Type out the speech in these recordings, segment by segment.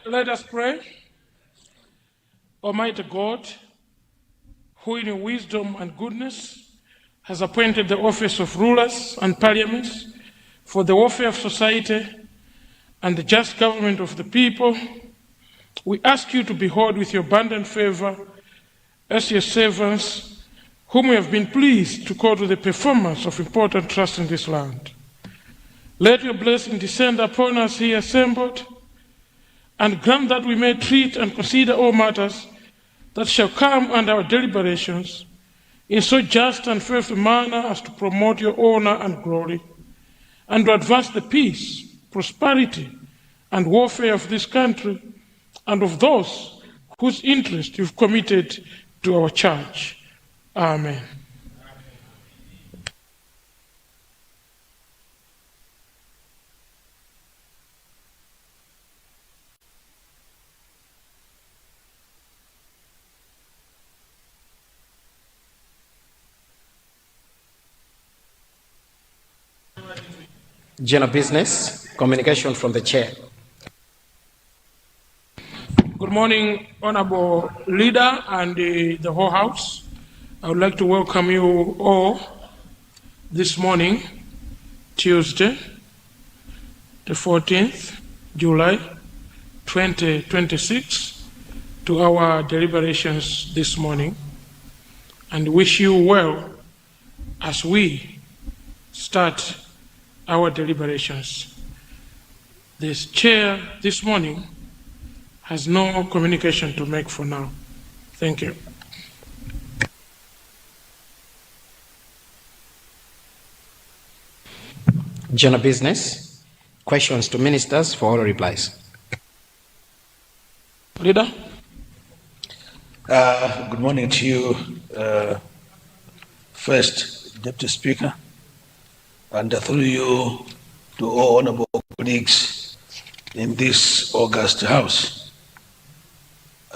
Let us pray. Almighty God, who in wisdom and goodness has appointed the office of rulers and parliaments for the welfare of society and the just government of the people, we ask you to behold with your abundant favor as your servants, whom we have been pleased to call to the performance of important trust in this land. Let your blessing descend upon us here assembled, and grant that we may treat and consider all matters that shall come under our deliberations in so just and faithful manner as to promote your honor and glory, and to advance the peace, prosperity, and welfare of this country and of those whose interest you've committed to our church. Amen. General business, communication from the chair. Good morning, Honorable Leader and the whole House. I would like to welcome you all this morning, Tuesday, the 14th July 2026, to our deliberations this morning, and wish you well as we start our deliberations. This chair this morning has no communication to make for now. Thank you. General business, questions to ministers for oral replies. Leader. Good morning to you, first Deputy Speaker, and through you to all honorable colleagues in this august House.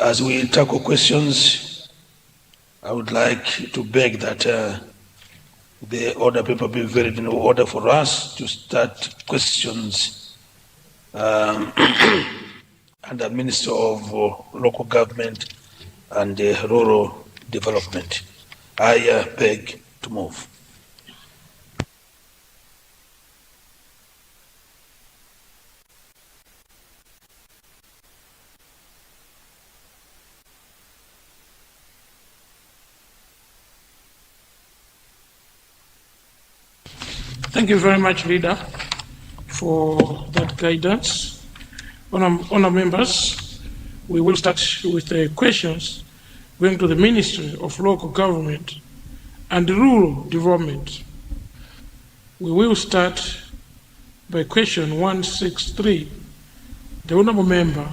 As we tackle questions, I would like to beg that the order paper be very in order for us to start questions under Minister of Local Government and Rural Development. I beg to move. Thank you very much, Leader, for that guidance. Honour members, we will start with the questions going to the Ministry of Local Government and Rural Development. We will start by question 163. The Honourable Member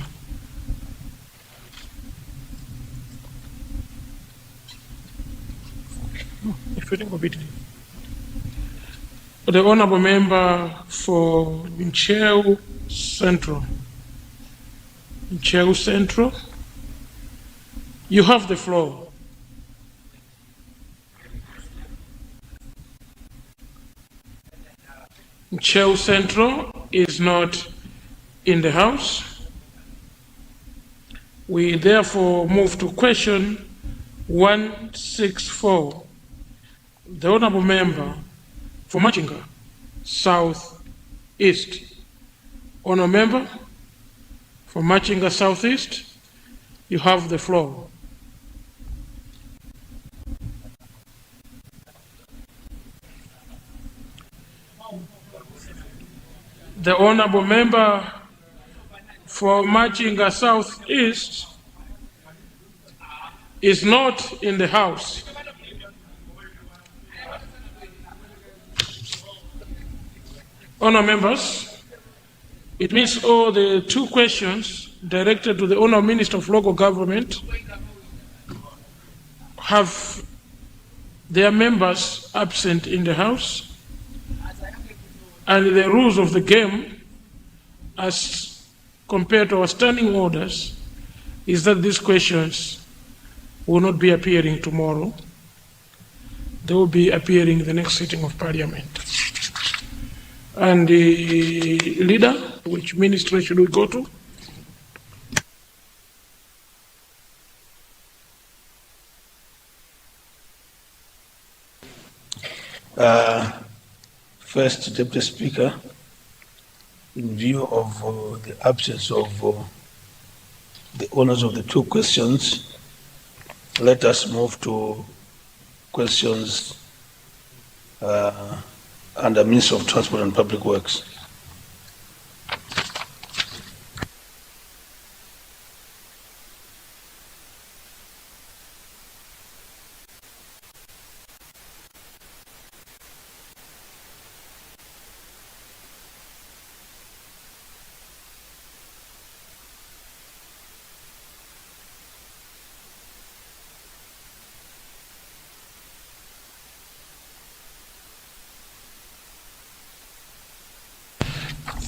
the Honourable Member for Ncheu Central. Ncheu Central, you have the floor. Cheo Central is not in the House. We therefore move to question 164. The Honourable Member for Machinga South East. Honourable Member for Machinga South East, you have the floor. The Honourable Member for Machinga South East is not in the House. Honourable members, it means all the two questions directed to the Honourable Minister of Local Government have their members absent in the House, and the rules of the game, as compared to our standing orders, is that these questions will not be appearing tomorrow. They will be appearing in the next sitting of Parliament. And the leader, which ministry should we go to? First, Deputy Speaker, in view of the absence of the owners of the two questions, let us move to questions under Minister of Transport and Public Works.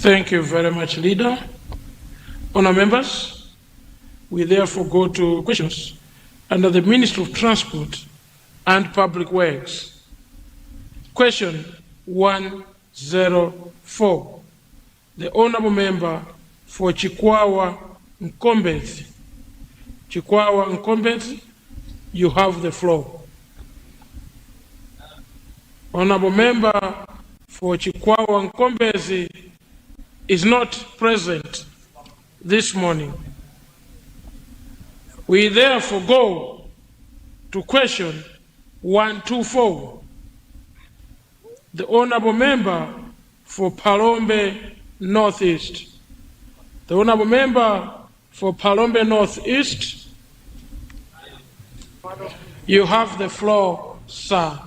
Thank you very much, Leader. Honour members, we therefore go to questions under the Ministry of Transport and Public Works. Question 104. The Honourable Member for Chikwawa Nkombezi. Chikwawa Nkombezi, you have the floor. Honourable Member for Chikwawa Nkombezi is not present this morning. We therefore go to question 124. The Honourable Member for Palombe Northeast. The Honourable Member for Palombe Northeast, you have the floor, sir.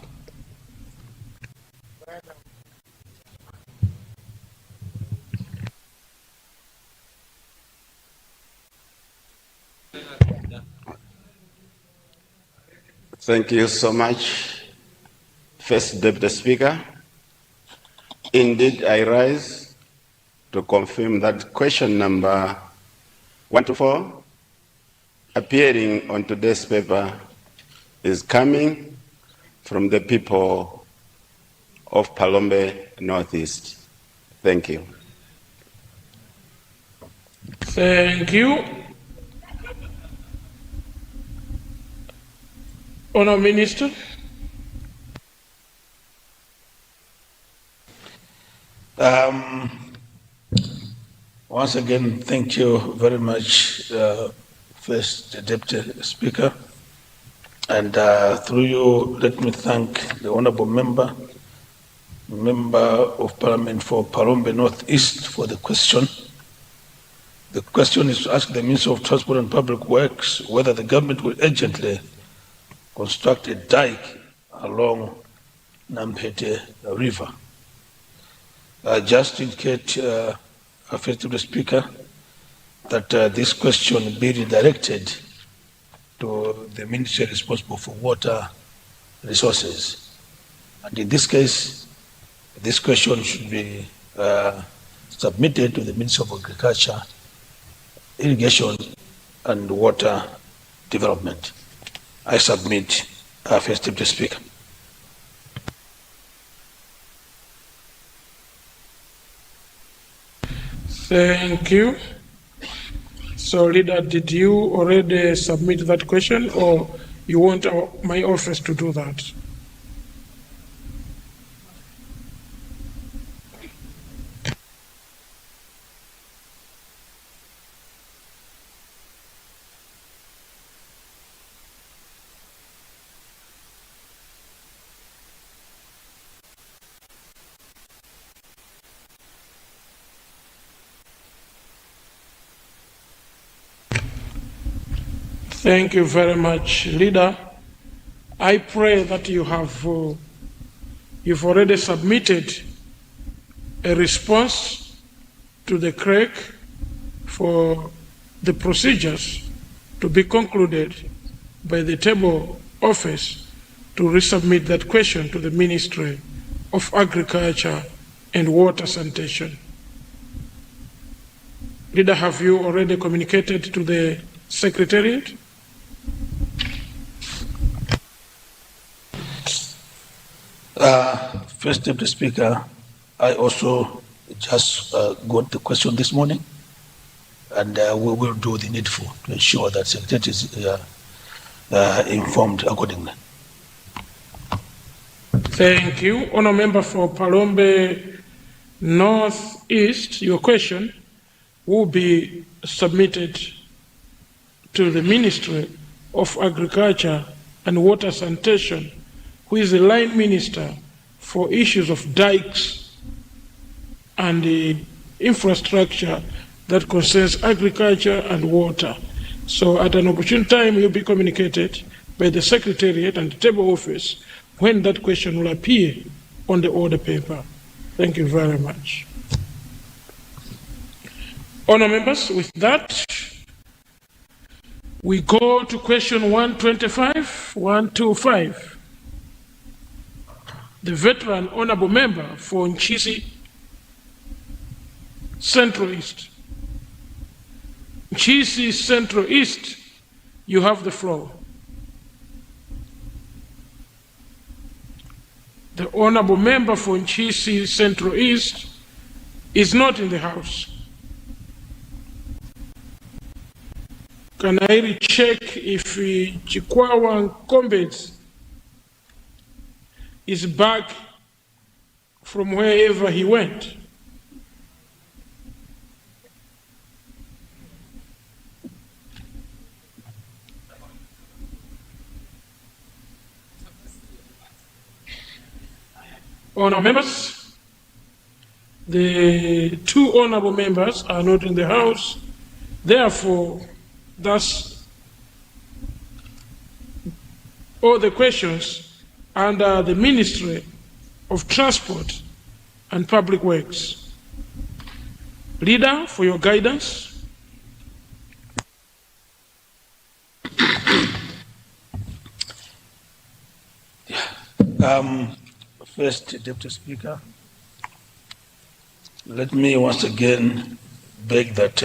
Thank you so much, First Deputy Speaker. Indeed, I rise to confirm that question number 124 appearing on today's paper is coming from the people of Palombe Northeast. Thank you. Thank you. Honourable Minister. Once again, thank you very much, First Deputy Speaker. And through you, let me thank the Honourable Member of Parliament for Palombe Northeast for the question. The question is to ask the Minister of Transport and Public Works whether the government will urgently construct a dike along Nampete River. Just to indicate, First Deputy Speaker, that this question be redirected to the ministry responsible for water resources. And in this case, this question should be submitted to the Ministry of Agriculture, Irrigation and Water Development. I submit, First Deputy Speaker. Thank you. So, Leader, did you already submit that question, or you want my office to do that? Thank you very much, Leader. I pray that you have you've already submitted a response to the clerk for the procedures to be concluded by the table office to resubmit that question to the Ministry of Agriculture and Water Sanitation. Leader, have you already communicated to the Secretariat? First Deputy Speaker, I also just got the question this morning, and we will do the needful to ensure that Secretariat is informed accordingly. Thank you. Honourable Member for Palombe North East, your question will be submitted to the Ministry of Agriculture and Water Sanitation, who is the line minister for issues of dikes and the infrastructure that concerns agriculture and water. So at an opportune time, you'll be communicated by the Secretariat and the table office when that question will appear on the order paper. Thank you very much. Honour members, with that, we go to question 125. The veteran honourable member for Nchisi Central East. Nchisi Central East, you have the floor. The honourable member for Nchisi Central East is not in the house. Can I recheck if Chikwawa Kombes is back from wherever he went? Honourable members, the two honourable members are not in the house. Therefore, thus, all the questions under the Ministry of Transport and Public Works. Leader, for your guidance. First Deputy Speaker, let me once again beg that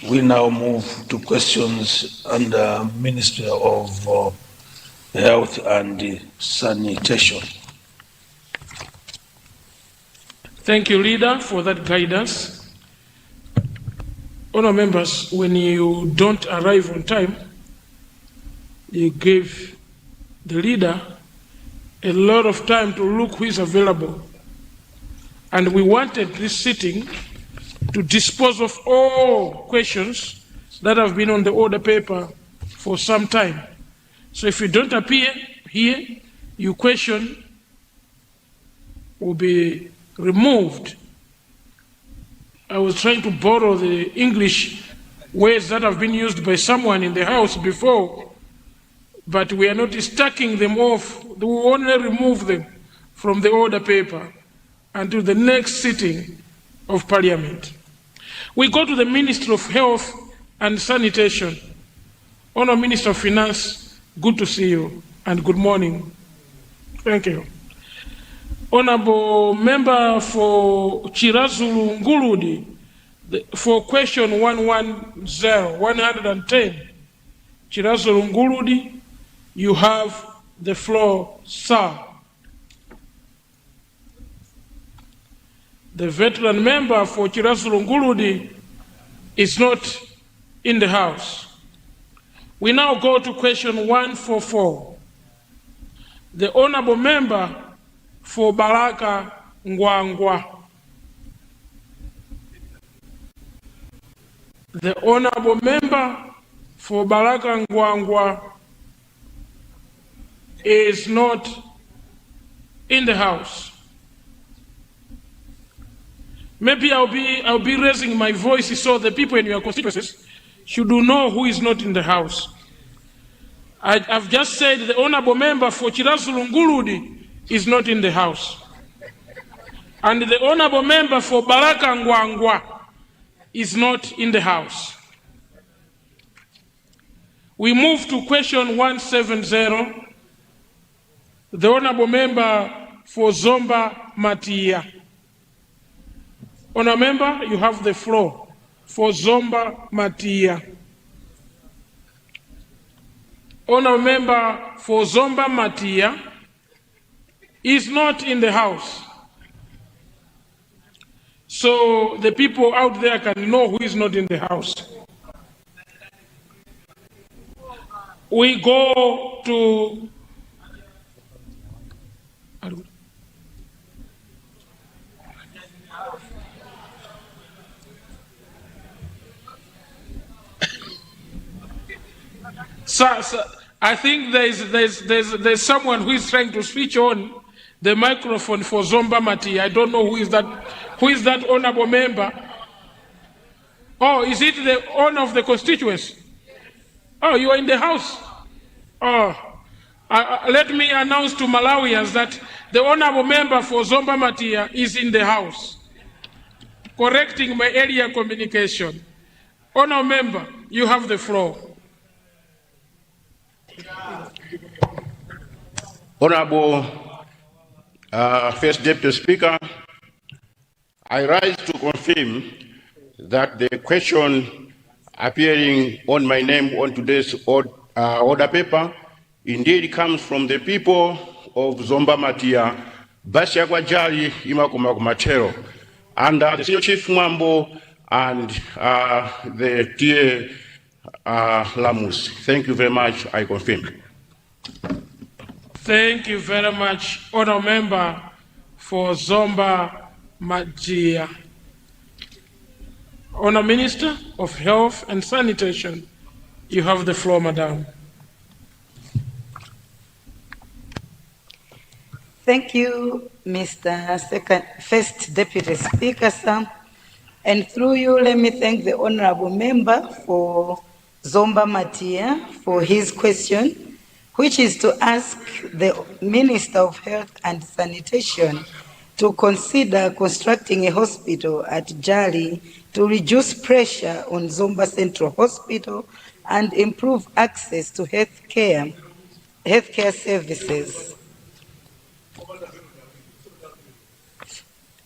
we now move to questions under Ministry of Health and Sanitation. Thank you, Leader, for that guidance. Honour members, when you don't arrive on time, you give the Leader a lot of time to look who is available. And we wanted this sitting to dispose of all questions that have been on the order paper for some time. So if you don't appear here, your question will be removed. I was trying to borrow the English words that have been used by someone in the house before, but we are not stacking them off. We will only remove them from the order paper until the next sitting of Parliament. We go to the Ministry of Health and Sanitation. Honourable Minister of Finance, good to see you and good morning. Thank you. Honourable Member for Chirazulu Nguludi, for question 110, Chirazulu Nguludi, you have the floor, sir. The veteran member for Chirasulunguludi is not in the House. We now go to question 144. The honorable member for Baraka Ngwangwa. The honorable member for Baraka Ngwangwa is not in the House. Maybe I'll be raising my voice so the people in your constituencies should know who is not in the House. I've just said the honorable member for Chirasulunguludi is not in the House. And the honorable member for Baraka Ngwangwa is not in the House. We move to question 170. The honorable member for Zomba Matia. Honorable member, you have the floor for Zomba Matia. Honorable member for Zomba Matia is not in the House. So the people out there can know who is not in the House. We go to Sir, I think there's someone who is trying to switch on the microphone for Zomba Mati. I don't know who is that. Who is that honorable member? Oh, is it the owner of the constituency? Oh, you are in the House. Oh, let me announce to Malawians that the honorable member for Zomba Matia is in the House. Correcting my earlier communication. Honorable member, you have the floor. Honorable First Deputy Speaker, I rise to confirm that the question appearing on my name on today's order paper indeed comes from the people of Zomba Matia, Basiagwa Jali, Imakumakumatero, and the Senior Chief Mwambo and the TA Lamus. Thank you very much. I confirm. Thank you very much, Honourable Member for Zomba Matia. Honourable Minister of Health and Sanitation, you have the floor, Madam. Thank you, Mr. First Deputy Speaker, sir. And through you, let me thank the Honourable Member for Zomba Matia for his question, which is to ask the Minister of Health and Sanitation to consider constructing a hospital at Jali to reduce pressure on Zomba Central Hospital and improve access to healthcare services.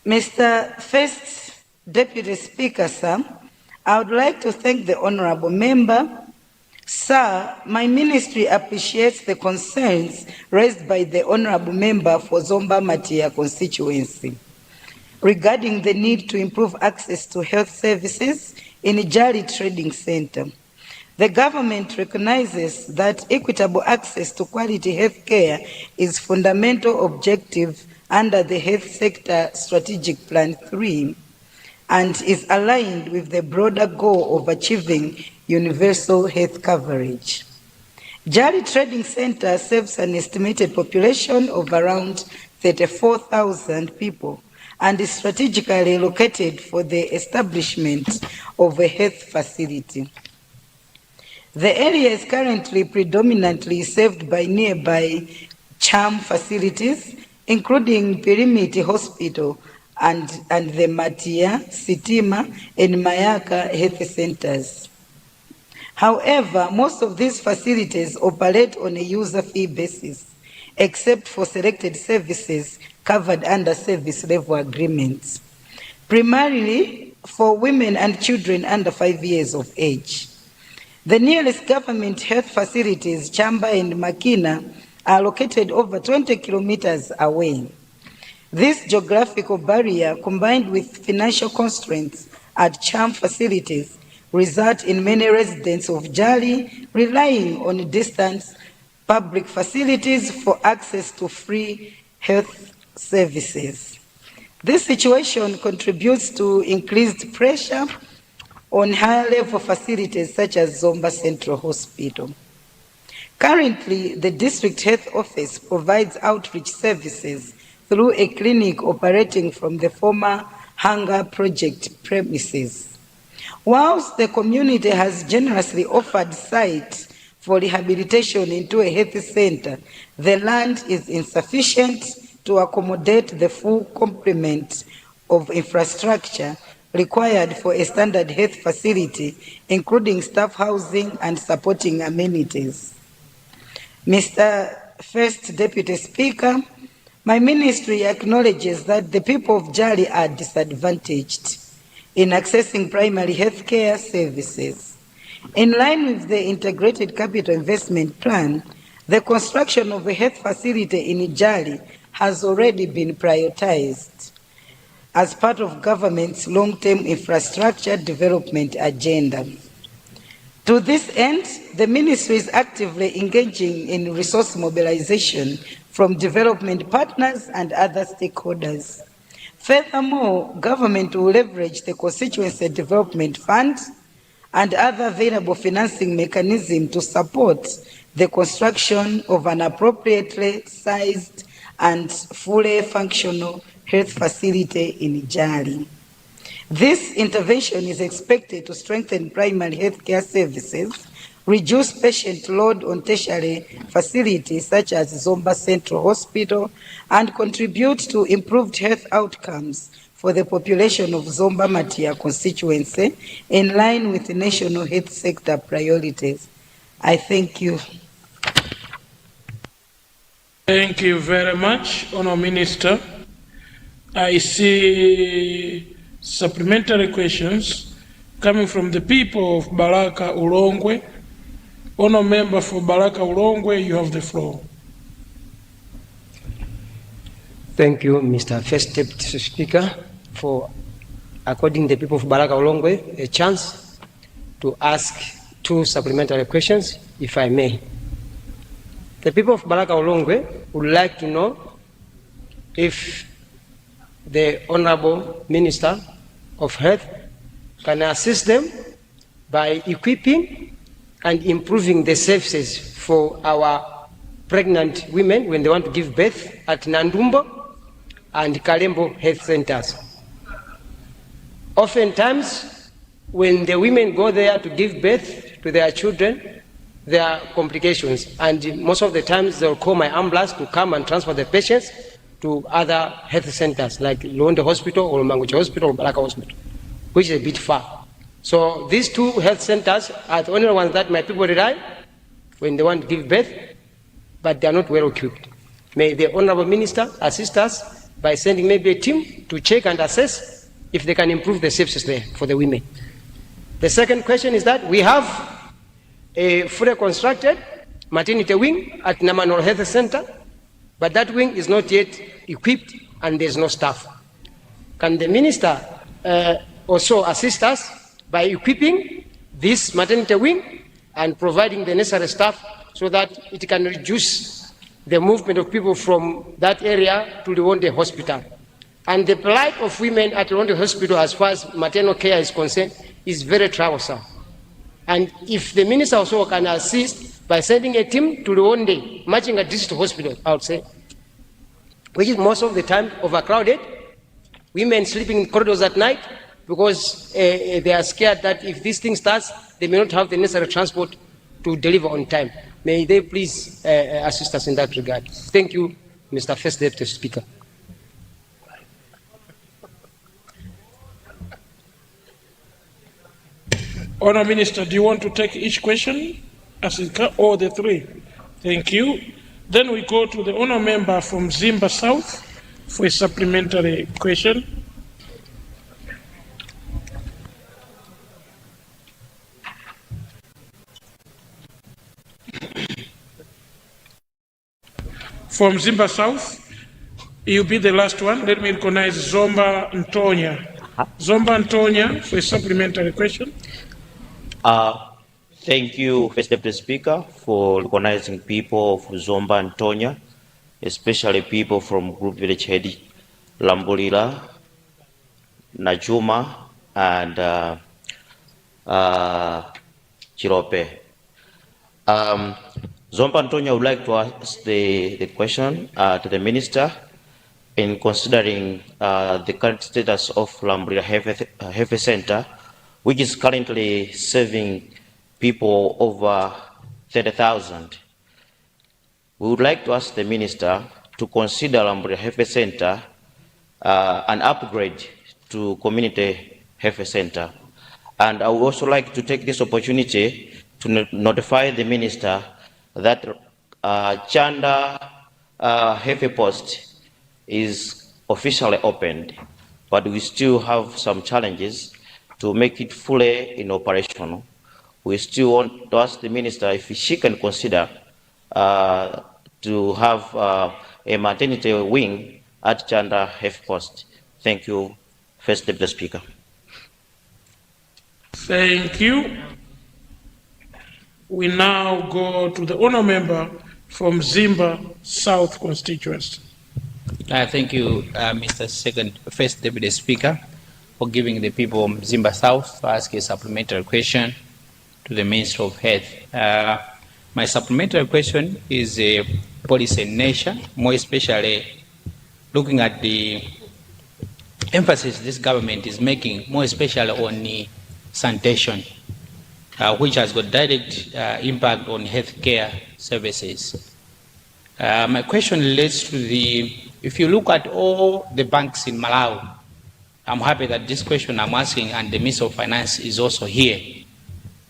Mr. First Deputy Speaker, sir, I would like to thank the Honourable Member. Sir, my ministry appreciates the concerns raised by the Honourable Member for Zomba Matia constituency regarding the need to improve access to health services in Jali Trading Center. The government recognizes that equitable access to quality health care is fundamental objective under the Health Sector Strategic Plan 3 and is aligned with the broader goal of achieving universal health coverage. Jali Trading Center serves an estimated population of around 34,000 people and is strategically located for the establishment of a health facility. The area is currently predominantly served by nearby CHAM facilities, including Pirimiti Hospital and the Matia, Sitima, and Mayaka health centers. However, most of these facilities operate on a user fee basis, except for selected services covered under service level agreements, primarily for women and children under 5 years of age. The nearest government health facilities, Chamba and Makina, are located over 20 kilometers away. This geographical barrier, combined with financial constraints at CHAM facilities, result in many residents of Jali relying on distant public facilities for access to free health services. This situation contributes to increased pressure on higher-level facilities such as Zomba Central Hospital. Currently, the District Health Office provides outreach services through a clinic operating from the former Hunger Project premises. Whilst the community has generously offered sites for rehabilitation into a health center, the land is insufficient to accommodate the full complement of infrastructure required for a standard health facility, including staff housing and supporting amenities. Mr. First Deputy Speaker, my ministry acknowledges that the people of Jali are disadvantaged in accessing primary health care services. In line with the Integrated Capital Investment Plan, the construction of a health facility in Jali has already been prioritized as part of government's long-term infrastructure development agenda. To this end, the ministry is actively engaging in resource mobilization from development partners and other stakeholders. Furthermore, government will leverage the Constituency Development Fund and other available financing mechanisms to support the construction of an appropriately sized and fully functional health facility in Jali. This intervention is expected to strengthen primary health care services, reduce patient load on tertiary facilities such as Zomba Central Hospital, and contribute to improved health outcomes for the population of Zomba Matia constituency in line with the national health sector priorities. I thank you. Thank you very much, Honourable Minister. I see supplementary questions coming from the people of Baraka Ulongwe. Honourable Member for Baraka Ulongwe, you have the floor. Thank you, Mr. First Deputy Speaker, for according the people of Baraka Ulongwe a chance to ask 2 supplementary questions, if I may. The people of Baraka Ulongwe would like to know if the Honorable Minister of Health can assist them by equipping and improving the services for our pregnant women when they want to give birth at Nandumbo and Kalembo health centers. Oftentimes, when the women go there to give birth to their children, there are complications, and most of the times they'll call my ambulance to come and transfer the patients to other health centers like Luntha Hospital or Manguchi Hospital or Baraka Hospital, which is a bit far. So these 2 health centers are the only ones that my people rely when they want to give birth, but they are not well equipped. May the Honorable Minister assist us by sending maybe a team to check and assess if they can improve the services there for the women. The second question is that we have a fully constructed maternity wing at Namanol Health Center, but that wing is not yet equipped and there's no staff. Can the Minister also assist us by equipping this maternity wing and providing the necessary staff so that it can reduce the movement of people from that area to Luntha Hospital? And the plight of women at Luntha Hospital as far as maternal care is concerned is very troublesome. And if the Minister also can assist by sending a team to Luntha, matching a district hospital, I would say, which is most of the time overcrowded, women sleeping in corridors at night because they are scared that if this thing starts, they may not have the necessary transport to deliver on time. May they please assist us in that regard. Thank you, Mr. First Deputy Speaker. Honourable Minister, do you want to take each question as it comes, or the 3? Thank you. Then we go to the Honourable Member from Zimba South for a supplementary question. From Zimba South, You'll be the last one. Let me recognize Zomba Ntonya. Zomba Ntonya for a supplementary question. Thank you, First Deputy Speaker, for recognizing people of Zomba and Tonya, especially people from Group Village Head, Lambulila, Najuma, and Chirope. Zomba and Tonya would like to ask the question to the Minister in considering the current status of Lambulila Health Center, which is currently serving people over 30,000. We would like to ask the Minister to consider Lambulila Health Center an upgrade to Community Health Center. And I would also like to take this opportunity to notify the Minister that Chanda Health Post is officially opened, but we still have some challenges to make it fully in operational. We still want to ask the Minister if she can consider to have a maternity wing at Chanda Health Post. Thank you, First Deputy Speaker. Thank you. We now go to the honour member from Zimba South constituency. Thank you, Mr. First Deputy Speaker, for giving the people of Zimba South to ask a supplementary question to the Minister of Health. My supplementary question is a policy in nature, more especially looking at the emphasis this government is making, more especially on the sanitation, which has got direct impact on healthcare services. My question relates to if you look at all the banks in Malawi, I'm happy that this question I'm asking and the Minister of Finance is also here.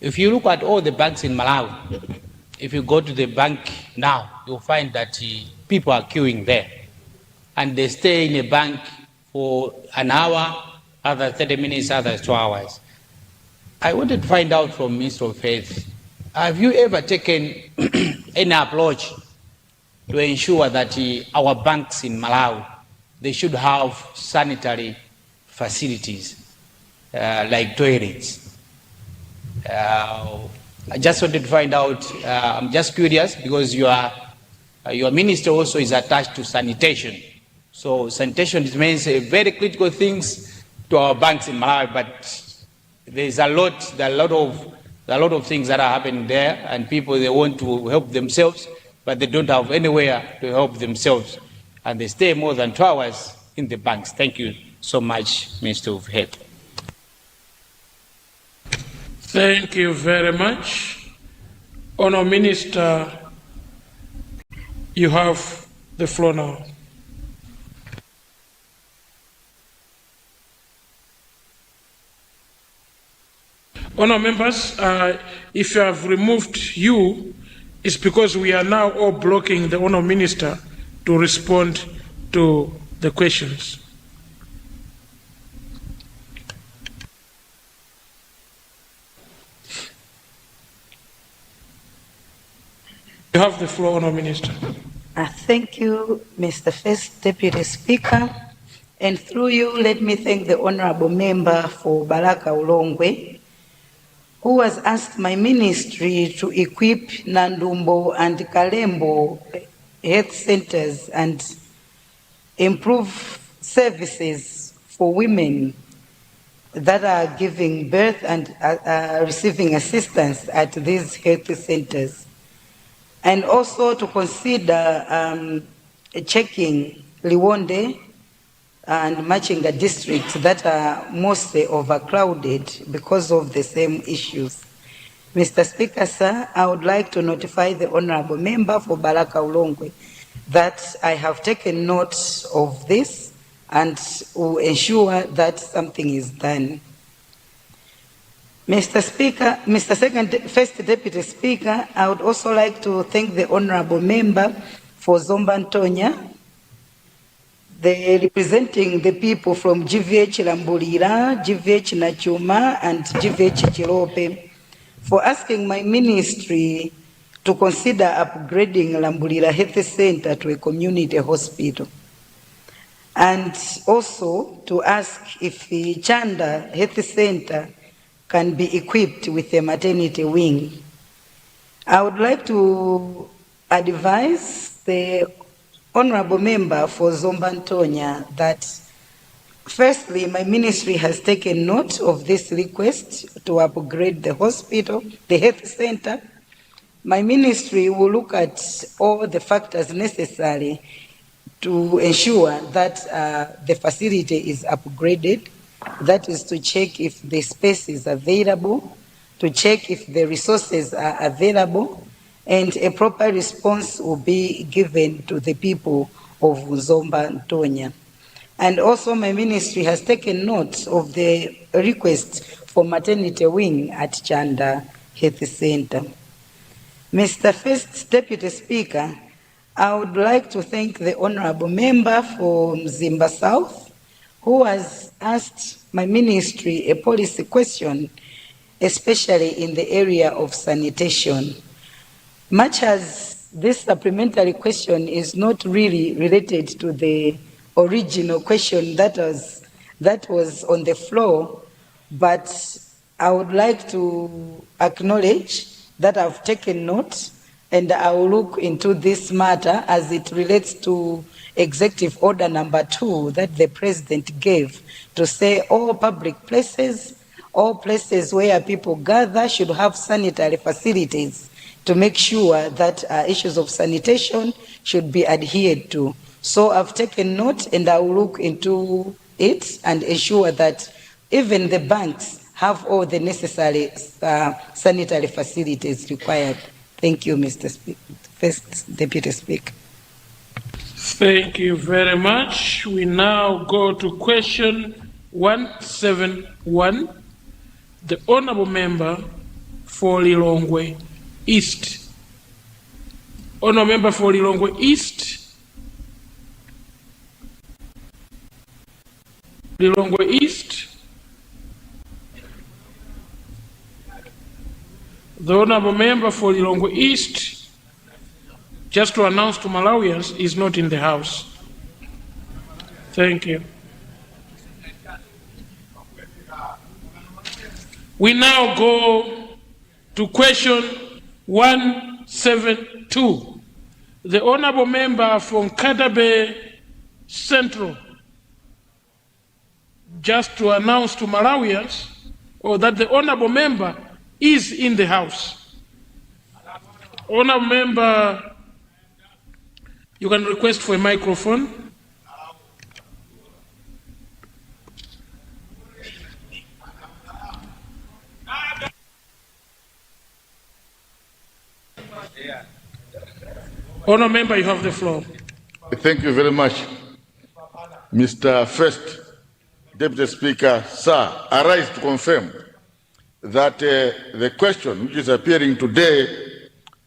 If you look at all the banks in Malawi, if you go to the bank now, you'll find that people are queuing there. And they stay in a bank for an hour, other 30 minutes, other 2 hours. I wanted to find out from Minister of Health, have you ever taken any approach to ensure that our banks in Malawi, they should have sanitary facilities like toilets? I just wanted to find out, I'm just curious because your minister also is attached to sanitation. So sanitation remains a very critical thing to our banks in Malawi, but there's a lot of things that are happening there, and people, they want to help themselves, but they don't have anywhere to help themselves, and they stay more than 2 hours in the banks. Thank you so much, Minister of Health. Thank you very much. Honour Minister, you have the floor now. Honour members, if you have removed you, it's because we are now all blocking the Honour Minister to respond to the questions. You have the floor, Honour Minister. Thank you, Mr. First Deputy Speaker. And through you, let me thank the Honourable Member for Baraka Ulongwe, who has asked my ministry to equip Nandumbo and Kalembo health centers and improve services for women that are giving birth and receiving assistance at these health centers. And also to consider checking Liwonde and Machinga districts that are mostly overcrowded because of the same issues. Mr. Speaker, sir, I would like to notify the Honourable Member for Baraka Ulongwe that I have taken note of this and will ensure that something is done. Mr. Speaker, First Deputy Speaker, I would also like to thank the Honourable Member for Zomba Ntonya, representing the people from GVH Lambulira, GVH Nachuma, and GVH Chirope, for asking my ministry to consider upgrading Lambulira Health Center to a community hospital. and also to ask if the Chanda Health Center can be equipped with a maternity wing. I would like to advise the honorable member for Zombantonia that firstly, my ministry has taken note of this request to upgrade the hospital, the health center. My ministry will look at all the factors necessary to ensure that the facility is upgraded. That is to check if the space is available, to check if the resources are available, and a proper response will be given to the people of Zomba Ntonya. And also my ministry has taken note of the request for maternity wing at Chanda Health Center. Mr. First Deputy Speaker, I would like to thank the honorable member for Mzimba South, who has asked my ministry a policy question, especially in the area of sanitation. Much as this supplementary question is not really related to the original question that was on the floor, but I would like to acknowledge that I've taken note and I will look into this matter as it relates to Executive Order number 2 that the President gave to say all public places, all places where people gather should have sanitary facilities to make sure that issues of sanitation should be adhered to. So I've taken note and I will look into it and ensure that even the banks have all the necessary sanitary facilities required. Thank you, Mr. Speaker. First Deputy Speaker. Thank you very much. We now go to question 171. The Honourable Member for Lilongwe East. Honourable Member for Lilongwe East. Lilongwe East. The Honourable Member for Lilongwe East, just to announce to Malawians, is not in the House. Thank you. We now go to question 172. The Honourable Member from Kadabe Central, just to announce to Malawians, or that the Honourable Member is in the House. Honourable Member, you can request for a microphone. Honourable Member, you have the floor. Thank you very much. Mr. First Deputy Speaker, sir, I rise to confirm that the question which is appearing today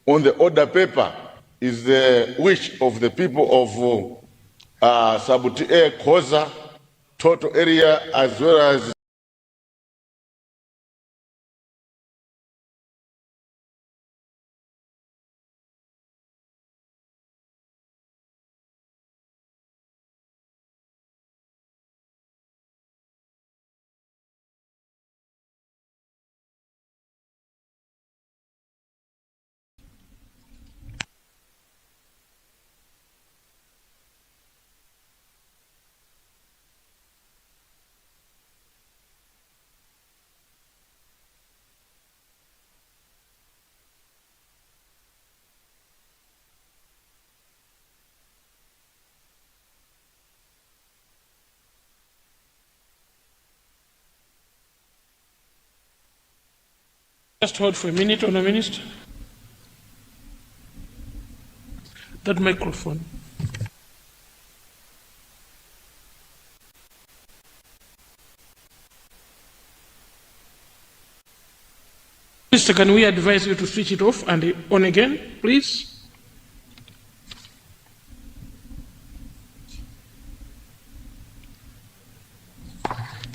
on the order paper is the wish of the people of Sabuti Koza, total area, as well as Just hold for a minute, Honourable Minister. That microphone. Minister, can we advise you to switch it off and on again, please?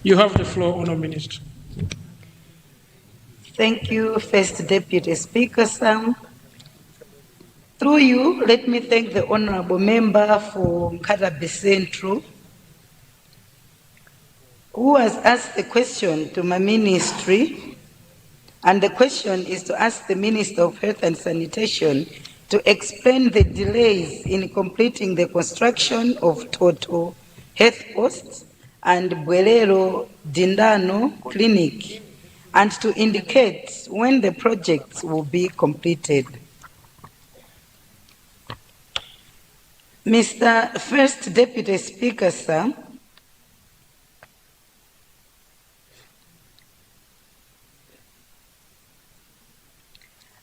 You have the floor, Honourable Minister. Thank you, First Deputy Speaker, Sam. Through you, let me thank the Honourable Member for Kadabe Central who has asked the question to my ministry, and the question is to ask the Minister of Health and Sanitation to explain the delays in completing the construction of Toto Health Post and Bwelero Dindano Clinic, and to indicate when the projects will be completed. Mr. First Deputy Speaker, sir,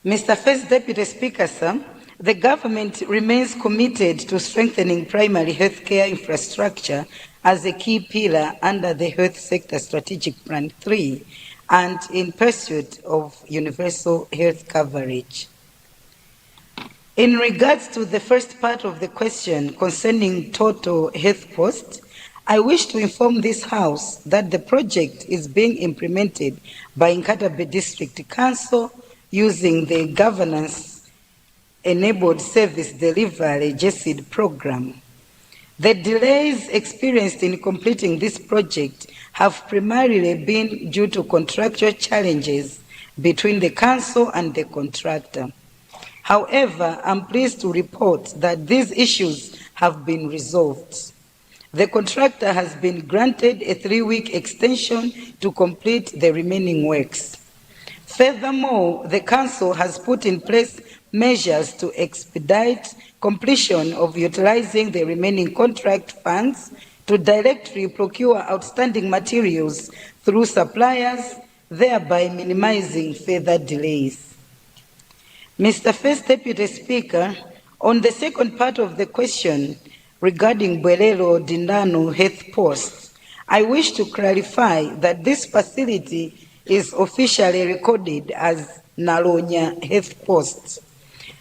Mr. First Deputy Speaker, sir, the government remains committed to strengthening primary healthcare infrastructure as a key pillar under the Health Sector Strategic Plan 3 and in pursuit of universal health coverage. In regards to the first part of the question concerning Total Health Post, I wish to inform this House that the project is being implemented by Nkatabe District Council using the Governance Enabled Service Delivery GESID program. The delays experienced in completing this project have primarily been due to contractual challenges between the council and the contractor. However, I'm pleased to report that these issues have been resolved. The contractor has been granted a 3-week extension to complete the remaining works. Furthermore, the council has put in place measures to expedite completion of utilizing the remaining contract funds to directly procure outstanding materials through suppliers, thereby minimizing further delays. Mr. First Deputy Speaker, on the second part of the question regarding Bwelero Dindano Health Post, I wish to clarify that this facility is officially recorded as Nalonya Health Post.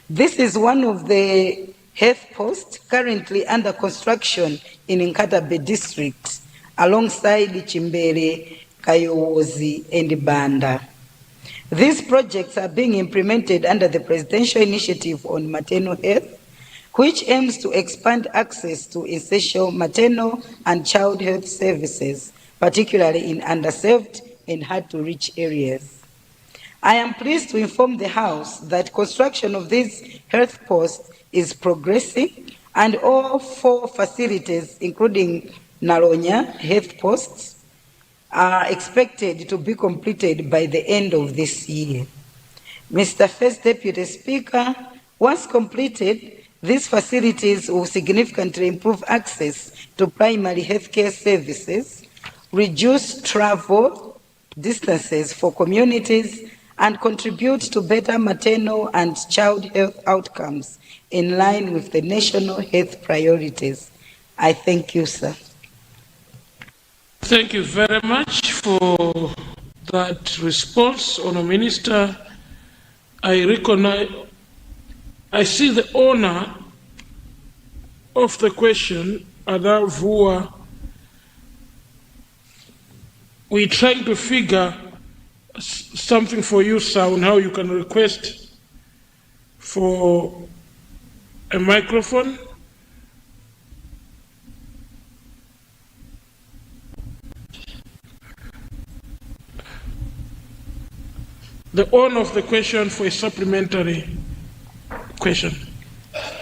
This is one of the health posts currently under construction in Nkatabe District, alongside Chimbere, Kayowozi, and Banda. These projects are being implemented under the Presidential Initiative on Maternal Health, which aims to expand access to essential maternal and child health services, particularly in underserved and hard-to-reach areas. I am pleased to inform the House that construction of this health post is progressing, and all 4 facilities, including Nalonya Health Posts, are expected to be completed by the end of this year. Mr. First Deputy Speaker, once completed, these facilities will significantly improve access to primary healthcare services, reduce travel distances for communities, and contribute to better maternal and child health outcomes in line with the national health priorities. I thank you, sir. Thank you very much for that response, Honourable Minister. I see the owner of the question, Adar Vua. We're trying to figure something for you, sir, on how you can request for a microphone. The owner of the question for a supplementary question.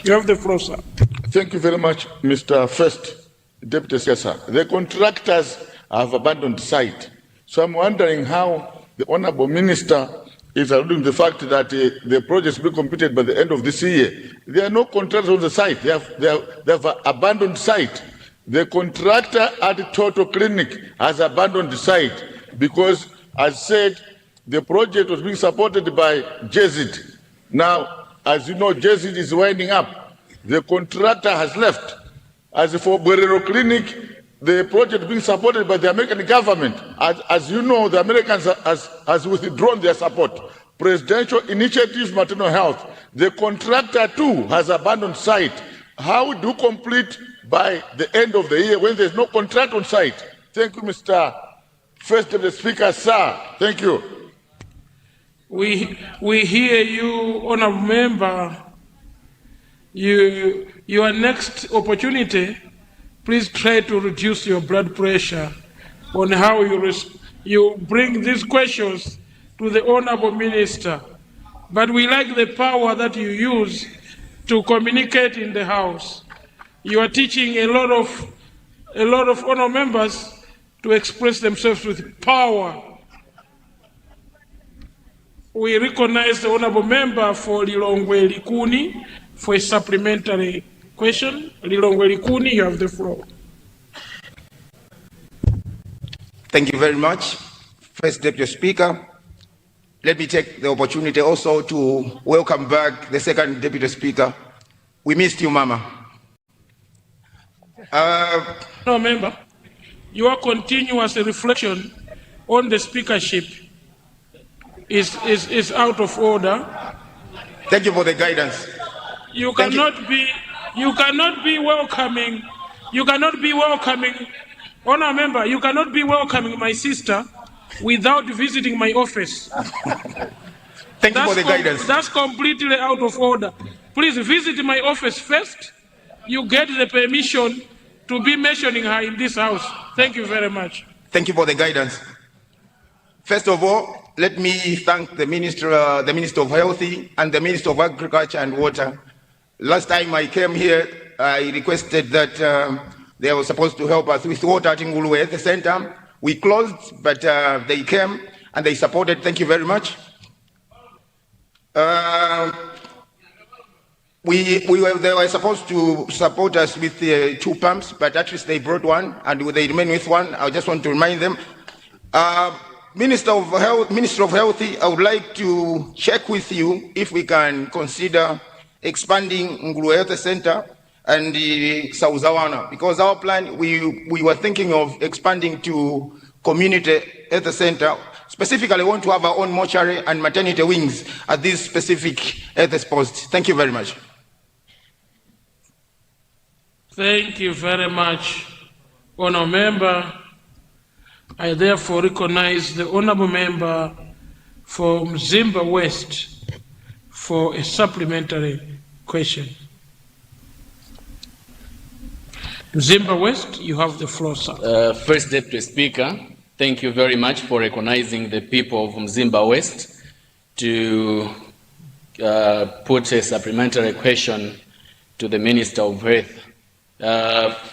You have the floor, sir. Thank you very much, Mr. First Deputy Speaker. The contractors have abandoned site. So I'm wondering how the Honourable Minister is alluding to the fact that the project will be completed by the end of this year. There are no contractors on the site. They have abandoned site. The contractor at Toto Clinic has abandoned the site because, as said, the project was being supported by GESID. Now, as you know, GESID is winding up. The contractor has left. As for Bwerero Clinic, the project being supported by the American government. As you know, the Americans has withdrawn their support. Presidential Initiative Maternal Health. The contractor too has abandoned site. How do you complete by the end of the year when there's no contract on site? Thank you, Mr. First Deputy Speaker, sir. Thank you. We hear you, Honourable Member. Your next opportunity, please try to reduce your blood pressure on how you bring these questions to the Honorable Minister. But we like the power that you use to communicate in the House. You are teaching a lot of honor members to express themselves with power. We recognize the Honorable Member for Lilongwe Likuni for a supplementary question. Lilongwe Likuni, you have the floor. Thank you very much, First Deputy Speaker. Let me take the opportunity also to welcome back the second Deputy Speaker. We missed you, Mama. No, member, your continuous reflection on the speakership is out of order. Thank you for the guidance. You cannot be welcoming. Honor member, you cannot be welcoming my sister without visiting my office. Thank you for the guidance. That's completely out of order. Please visit my office first. You get the permission to be mentioning her in this house. Thank you very much. Thank you for the guidance. First of all, let me thank the Minister of Health and the Minister of Agriculture and Water. Last time I came here, I requested that they were supposed to help us with water at Ngulwe at the center. We closed, but they came and they supported. Thank you very much. They were supposed to support us with 2 pumps, but at least they brought one, and they remain with one. I just want to remind them. Minister of Health, I would like to check with you if we can consider expanding Ngulwe Health Center and the Sauzawana, because our plan, we were thinking of expanding to community health center. Specifically, we want to have our own mortuary and maternity wings at these specific health posts. Thank you very much. Thank you very much, Honourable Member. I therefore recognize the Honourable Member for Mzimba West for a supplementary question. Mzimba West, you have the floor, sir. First Deputy Speaker, thank you very much for recognizing the people of Mzimba West to put a supplementary question to the Minister of Health.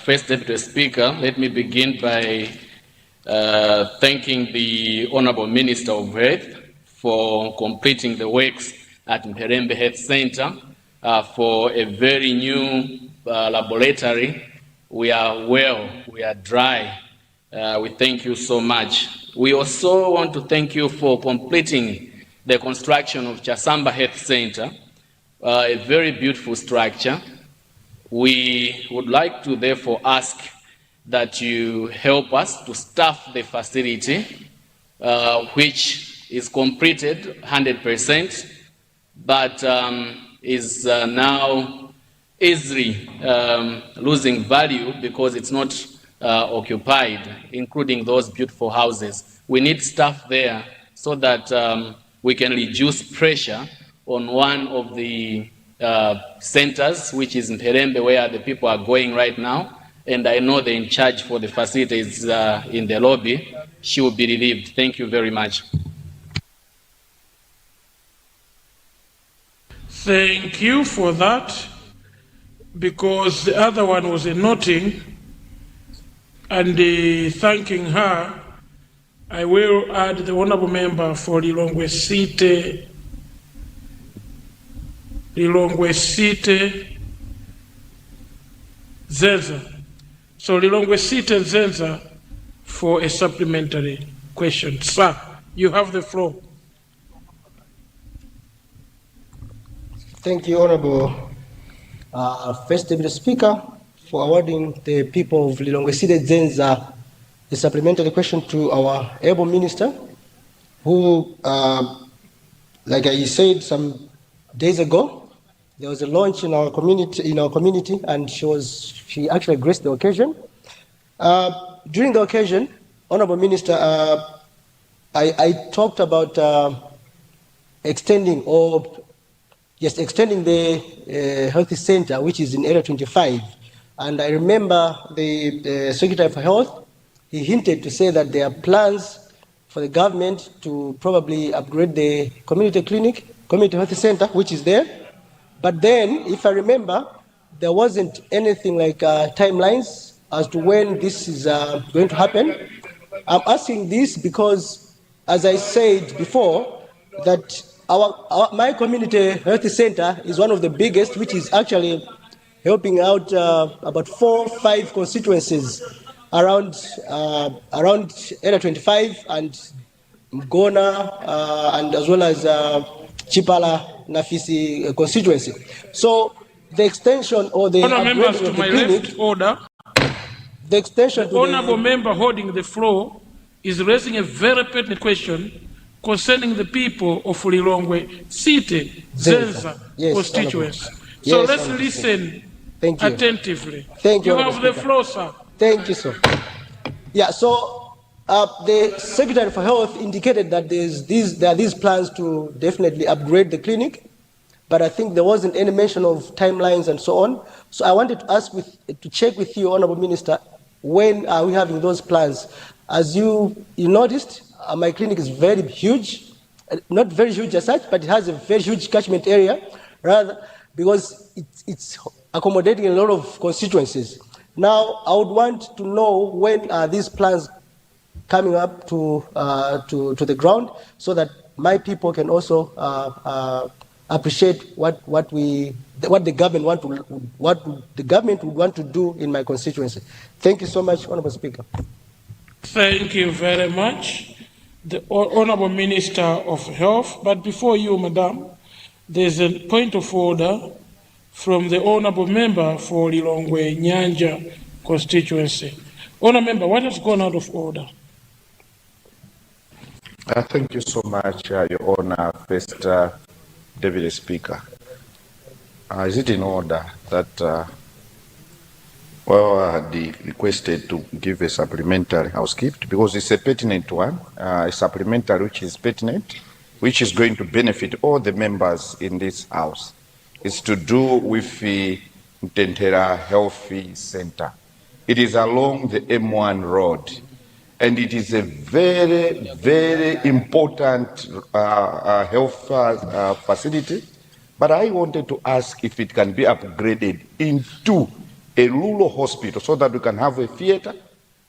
First Deputy Speaker, let me begin by thanking the Honorable Minister of Health for completing the works at Mperembe Health Center for a very new laboratory. We are well, we are dry. We thank you so much. We also want to thank you for completing the construction of Chasamba Health Center, a very beautiful structure. We would like to therefore ask that you help us to staff the facility, which is completed 100%, but is now easily losing value because it's not occupied, including those beautiful houses. We need staff there so that we can reduce pressure on one of the centers, which is in Mperembe, where the people are going right now. And I know the in charge for the facilities in the lobby. She will be relieved. Thank you very much. Thank you for that, because the other one was a noting, and thanking her, I will add the Honourable Member for Lilongwe City Zenza. So Lilongwe City Zenza for a supplementary question. Sir, you have the floor. Thank you, Honorable First Deputy Speaker, for awarding the people of Lilongwe City Zenza a supplementary question to our able minister, who, like I said some days ago, there was a launch in our community, and she actually graced the occasion. During the occasion, Honorable Minister, I talked about extending the health center, which is in Area 25. And I remember the Secretary for Health he hinted to say that there are plans for the government to probably upgrade the community clinic, community health center, which is there. But then, if I remember, there wasn't anything like timelines as to when this is going to happen. I'm asking this because, as I said before, that my community health center is one of the biggest, which is actually helping out about 4 or 5 constituencies around Area 25 and Mgona, and as well as Chipala Nafisi constituency. So the extension or the Honourable members upgrading to of the my clinic, left, order. the extension The to honourable the member holding the floor is raising a very pertinent question concerning the people of Lilongwe City, Zenza Yes, constituency. Honourable. So Yes, let's Honourable. listen Thank you. attentively. Thank you, You have Honourable the Speaker. floor, sir. Thank you, sir. Yeah, so the Secretary for Health indicated that there are these plans to definitely upgrade the clinic, but I think there wasn't any mention of timelines and so on. So I wanted to check with you, Honourable Minister, when are we having those plans? As you noticed, my clinic is very huge, not very huge as such, but it has a very huge catchment area, rather because it's accommodating a lot of constituencies. Now, I would want to know when are these plans coming up to the ground, so that my people can also appreciate what the government would want to do in my constituency. Thank you so much, Honourable Speaker. Thank you very much, the Honourable Minister of Health. But before you, Madam, there's a point of order from the Honourable Member for Lilongwe Nyanja constituency. Honourable Member, what has gone out of order? Thank you so much, Your Honour, First Deputy Speaker. Is it in order that I had requested to give a supplementary, I was skipped because it's a pertinent one, a supplementary which is pertinent, which is going to benefit all the members in this House. It's to do with the Ntentera Health Center. It is along the M1 road, and it is a very, very important health facility. But I wanted to ask if it can be upgraded into a rural hospital so that we can have a theater,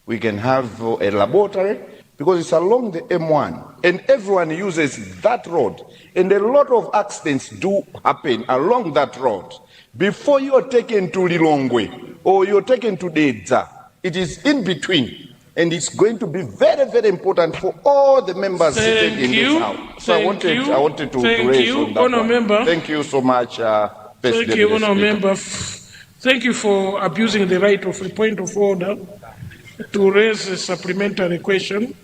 we can have a laboratory, because it's along the M1 and everyone uses that road, and a lot of accidents do happen along that road. Before you are taken to Lilongwe or you're taken to Dedza, it is in between, and it's going to be very, very important for all the members seated in this House. So I wanted to raise on that Honourable Member. Thank you so much, Thank you, Honourable Member. Thank you for abusing the right of a point of order to raise a supplementary question.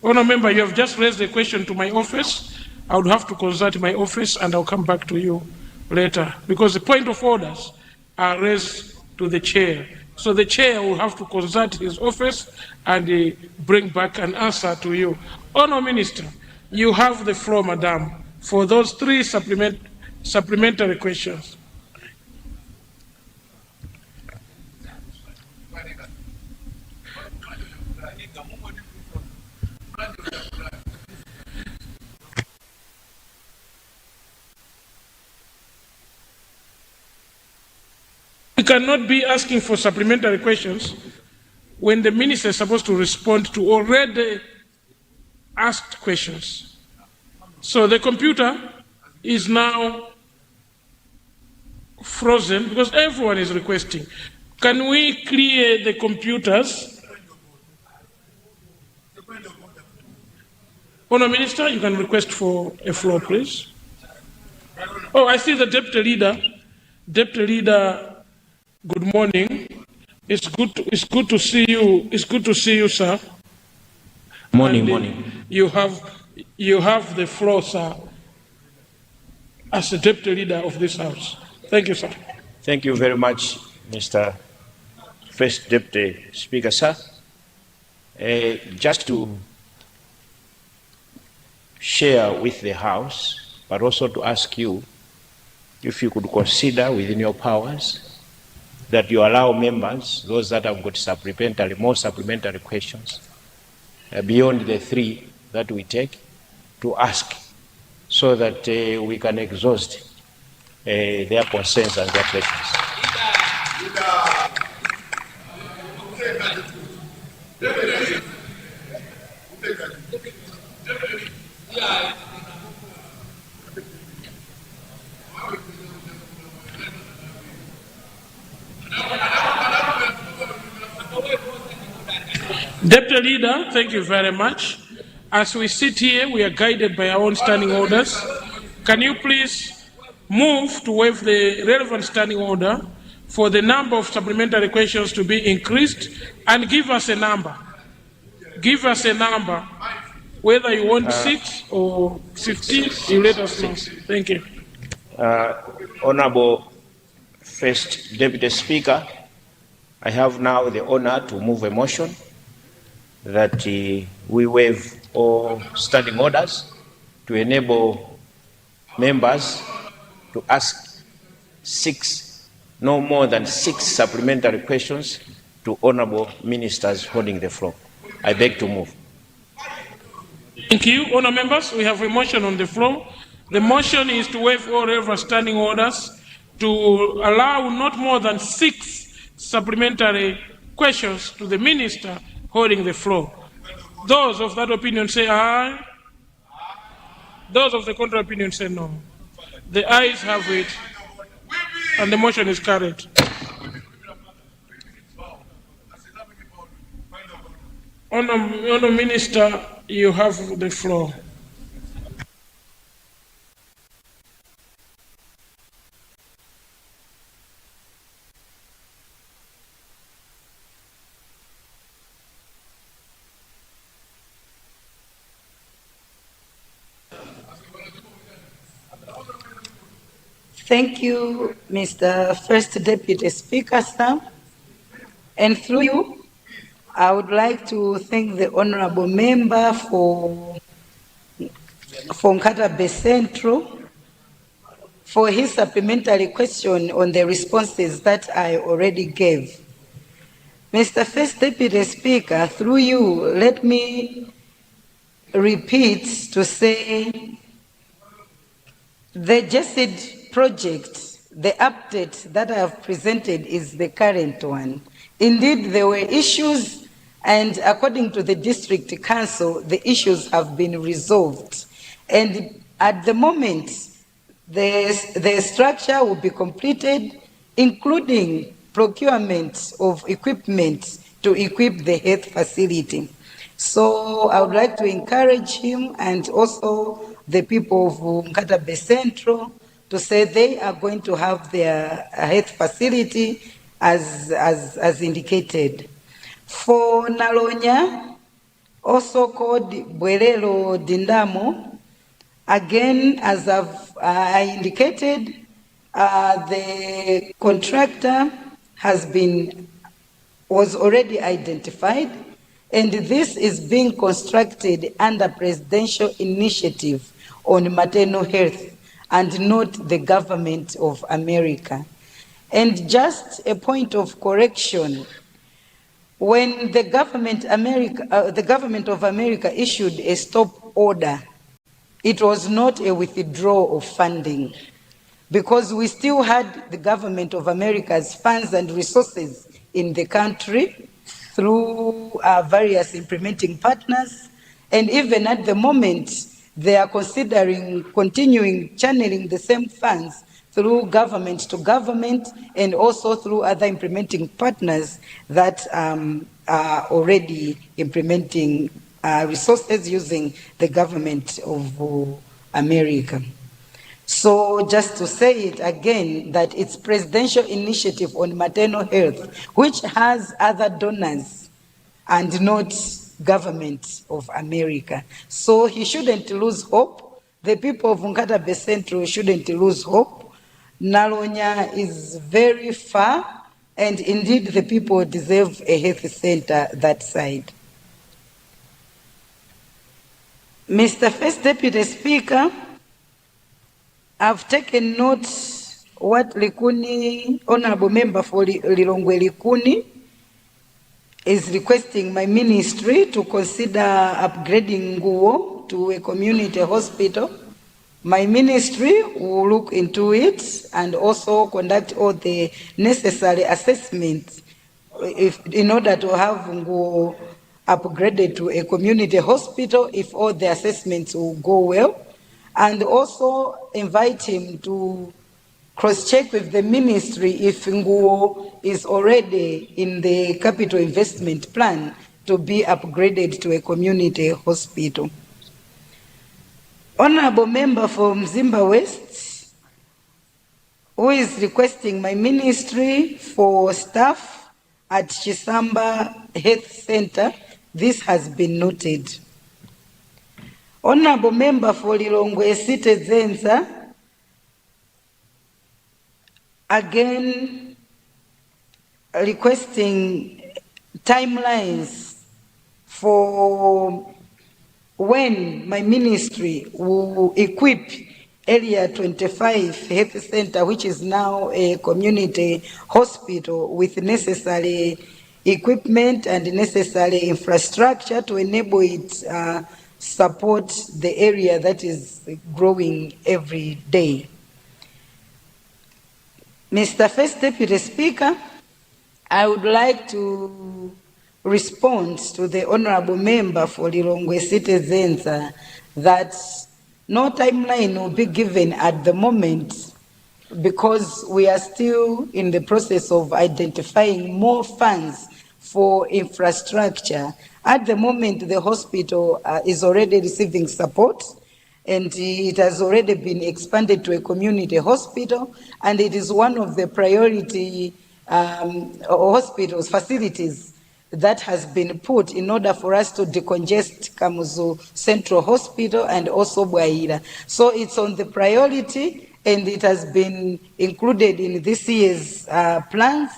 Honourable Member, you have just raised a question to my office. I would have to consult my office and I'll come back to you later, because the point of orders are raised to the chair. So the chair will have to consult his office and bring back an answer to you. Honourable Minister, you have the floor, Madam, for those 3 supplementary questions. We cannot be asking for supplementary questions when the minister is supposed to respond to already asked questions. So the computer is now frozen because everyone is requesting. Can we clear the computers? Honourable Minister, you can request for a floor, please. Oh, I see the Deputy Leader. Deputy Leader, good morning. It's good to see you. It's good to see you, sir. Morning, morning. You have the floor, sir, as the Deputy Leader of this House. Thank you, sir. Thank you very much, Mr. First Deputy Speaker, sir. Just to share with the House, but also to ask you if you could consider within your powers that you allow members, those that have got more supplementary questions, beyond the 3 that we take, to ask, so that we can exhaust their concerns and their questions. Deputy Leader, thank you very much. As we sit here, we are guided by our own standing orders. Can you please move to waive the relevant standing order for the number of supplementary questions to be increased, and give us a number. Give us a number. Whether you want 6 or 15, you let us know. Thank you. Honorable First Deputy Speaker, I have now the honor to move a motion that we waive all standing orders to enable members to ask 6, no more than 6 supplementary questions to honorable ministers holding the floor. I beg to move. Thank you, honour members. We have a motion on the floor. The motion is to waive all relevant standing orders to allow not more than 6 supplementary questions to the minister holding the floor. Those of that opinion say aye. Those of the contrary opinion say no. The ayes have it, and the motion is carried. Honour Minister, you have the floor. Thank you, Mr. First Deputy Speaker, sir. And through you, I would like to thank the honorable member for Nkatabe Central for his supplementary question on the responses that I already gave. Mr. First Deputy Speaker, through you, let me repeat to say the JESID project, the update that I have presented is the current one. Indeed, there were issues, and according to the district council, the issues have been resolved. And at the moment, the structure will be completed, including procurement of equipment to equip the health facility. So I would like to encourage him and also the people of Nkatabe Central to say they are going to have their health facility as indicated. For Nalonya, also called Bwerelo Dindamo, again, as I indicated, the contractor was already identified, and this is being constructed under presidential initiative on maternal health and not the government of America. And just a point of correction, when the government of America issued a stop order, it was not a withdrawal of funding, because we still had the government of America's funds and resources in the country through various implementing partners, and even at the moment, they are considering continuing channeling the same funds through government to government and also through other implementing partners that are already implementing resources using the government of America. So just to say it again, that it's presidential initiative on maternal health, which has other donors and not government of America. So he shouldn't lose hope. The people of Nkatabe Central shouldn't lose hope. Nalonya is very far, and indeed the people deserve a health center that side. Mr. First Deputy Speaker, I've taken note what Likuni, Honorable Member for Lilongwe Likuni, is requesting my ministry to consider upgrading Nguo to a community hospital. My ministry will look into it and also conduct all the necessary assessments in order to have Nguo upgraded to a community hospital if all the assessments will go well, and also invite him to cross-check with the ministry if Nguo is already in the capital investment plan to be upgraded to a community hospital. Honorable Member from Mzimba West, who is requesting my ministry for staff at Chisamba Health Center, this has been noted. Honorable Member for Lilongwe Citizens, again requesting timelines for when my ministry will equip Area 25 Health Center, which is now a community hospital, with necessary equipment and necessary infrastructure to enable it support the area that is growing every day. Mr. First Deputy Speaker, I would like to respond to the Honorable Member for Lilongwe Citizens that no timeline will be given at the moment because we are still in the process of identifying more funds for infrastructure. At the moment, the hospital is already receiving support, and it has already been expanded to a community hospital, and it is one of the priority hospitals, facilities that has been put in order for us to decongest Kamuzu Central Hospital and also Bwaira. So it's on the priority, and it has been included in this year's plans.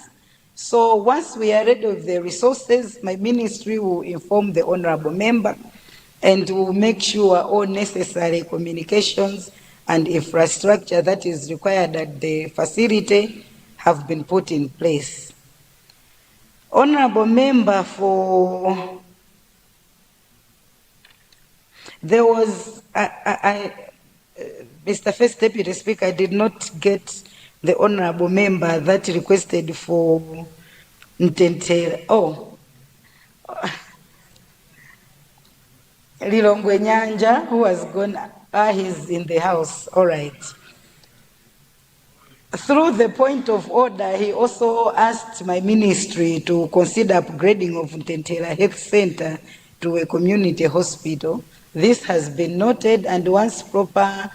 So once we are ready with the resources, my ministry will inform the Honorable Member and will make sure all necessary communications and infrastructure that is required at the facility have been put in place. Honorable Member for, there was, Mr. First Deputy Speaker, I did not get the Honorable Member that requested for Ntente, Lilongwe Nyanja, who has gone, he's in the house, all right. Through the point of order, he also asked my ministry to consider upgrading of Ntentela Health Center to a community hospital. This has been noted, and once proper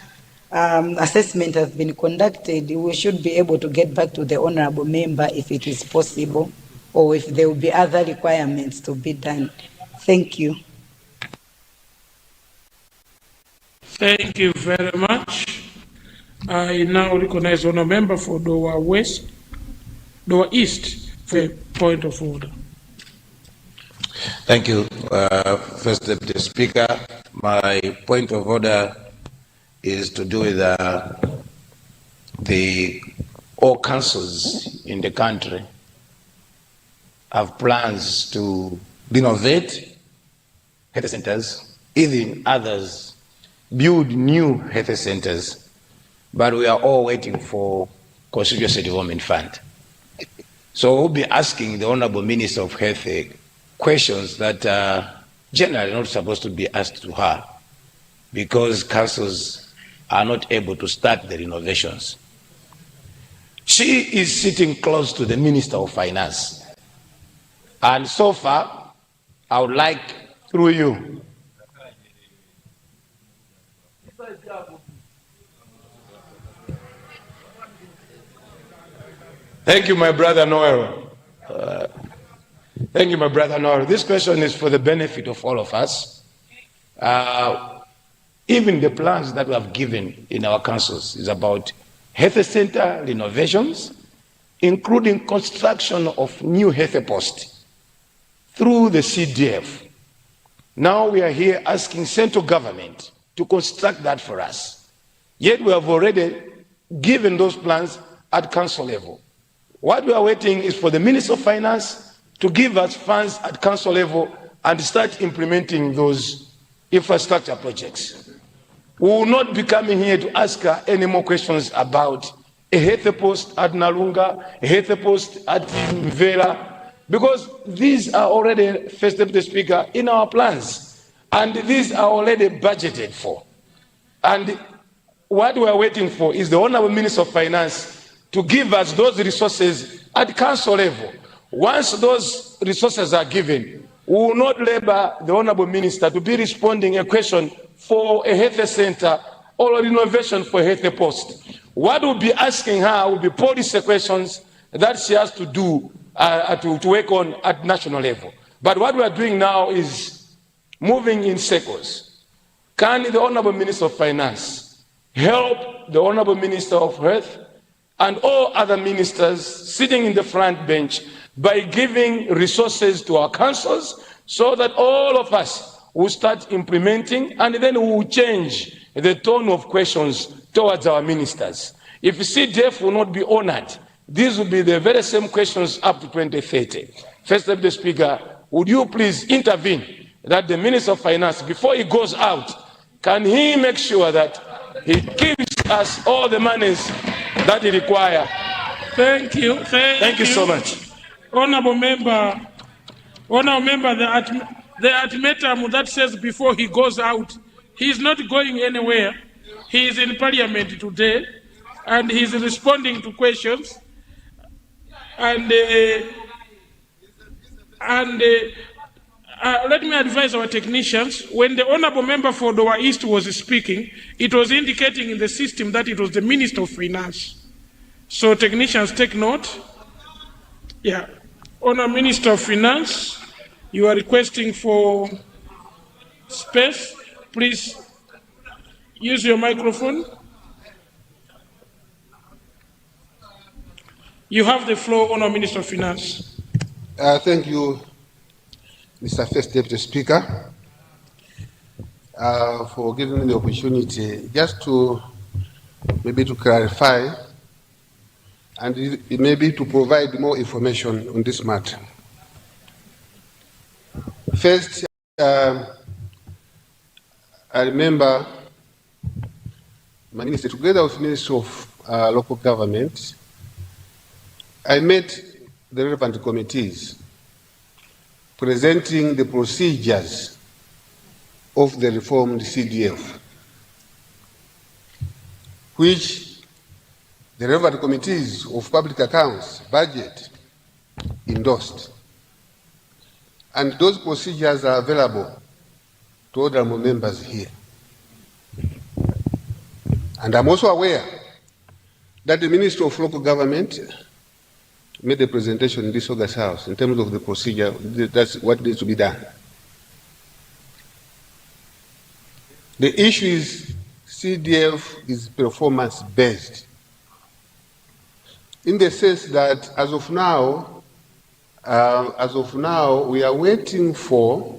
assessment has been conducted, we should be able to get back to the Honorable Member if it is possible, or if there will be other requirements to be done. Thank you. Thank you very much. I now recognize Honourable Member for Dowa East for a point of order. Thank you, First Deputy Speaker. My point of order is to do with all councils in the country have plans to renovate health centers, even others build new health centers. But we are all waiting for Constituency Development Fund. So we'll be asking the Honorable Minister of Health questions that are generally not supposed to be asked to her, because councils are not able to start the renovations. She is sitting close to the Minister of Finance. And so far, I would like, through you, thank you, my brother Noel. Thank you, my brother Noel. This question is for the benefit of all of us. Even the plans that we have given in our councils is about health center renovations, including construction of new health posts through the CDF. Now we are here asking central government to construct that for us. Yet we have already given those plans at council level. What we are waiting is for the Minister of Finance to give us funds at council level and start implementing those infrastructure projects. We will not be coming here to ask her any more questions about a health post at Nalunga, a health post at Mvela, because these are already, First Deputy Speaker, in our plans, and these are already budgeted for. And what we are waiting for is the Honourable Minister of Finance to give us those resources at council level. Once those resources are given, we will not labor the Honourable Minister to be responding a question for a health center or a renovation for a health post. What we'll be asking her will be policy questions that she has to do to work on at national level. But what we are doing now is moving in circles. Can the Honourable Minister of Finance help the Honourable Minister of Health and all other ministers sitting in the front bench by giving resources to our councils so that all of us will start implementing, and then we will change the tone of questions towards our ministers. If CDF will not be honored, these will be the very same questions up to 2030. First Deputy Speaker, would you please intervene that the Minister of Finance, before he goes out, can he make sure that he gives us all the monies that he requires? Thank you. Thank you so much. Honourable member, the ultimatum that says before he goes out, he is not going anywhere. He is in Parliament today, and he is responding to questions. And let me advise our technicians, when the Honourable Member for Dowa East was speaking, it was indicating in the system that it was the Minister of Finance. So technicians, take note. Yeah. Honourable Minister of Finance, you are requesting for space. Please use your microphone. You have the floor, Honourable Minister of Finance. Thank you, Mr. First Deputy Speaker, for giving me the opportunity just to maybe to clarify and maybe to provide more information on this matter. First, I remember my minister, together with Minister of Local Government, I met the relevant committees presenting the procedures of the reformed CDF, which the relevant committees of public accounts, budget, endorsed. And those procedures are available to honourable members here. And I'm also aware that the Minister of Local Government made a presentation in this August House in terms of the procedure. That's what needs to be done. The issue is CDF is performance-based, in the sense that as of now, we are waiting for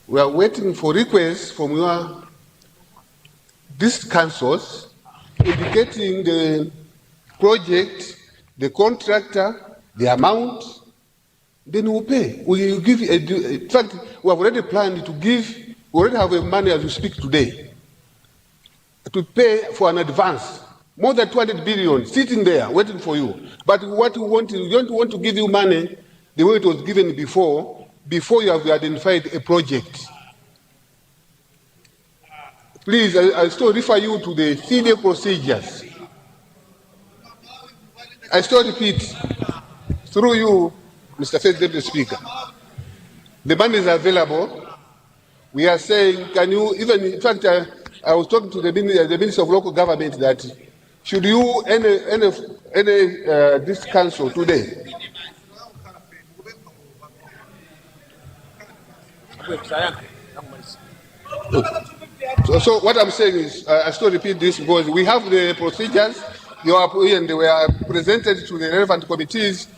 requests from these councils indicating the project, the contractor, the amount. Then we'll pay. We will give. In fact, we have already planned to give. We already have money as we speak today to pay for an advance. More than 200 billion sitting there waiting for you. But what we want is, we don't want to give you money the way it was given before you have identified a project. Please, I still refer you to the CDF procedures. I still repeat, through you, Mr. First Deputy Speaker, the money is available. We are saying, can you, even, in fact, I was talking to the Minister of Local Government that should you, this council today, so what I'm saying is, I still repeat this because we have the procedures, and they were presented to the relevant committees.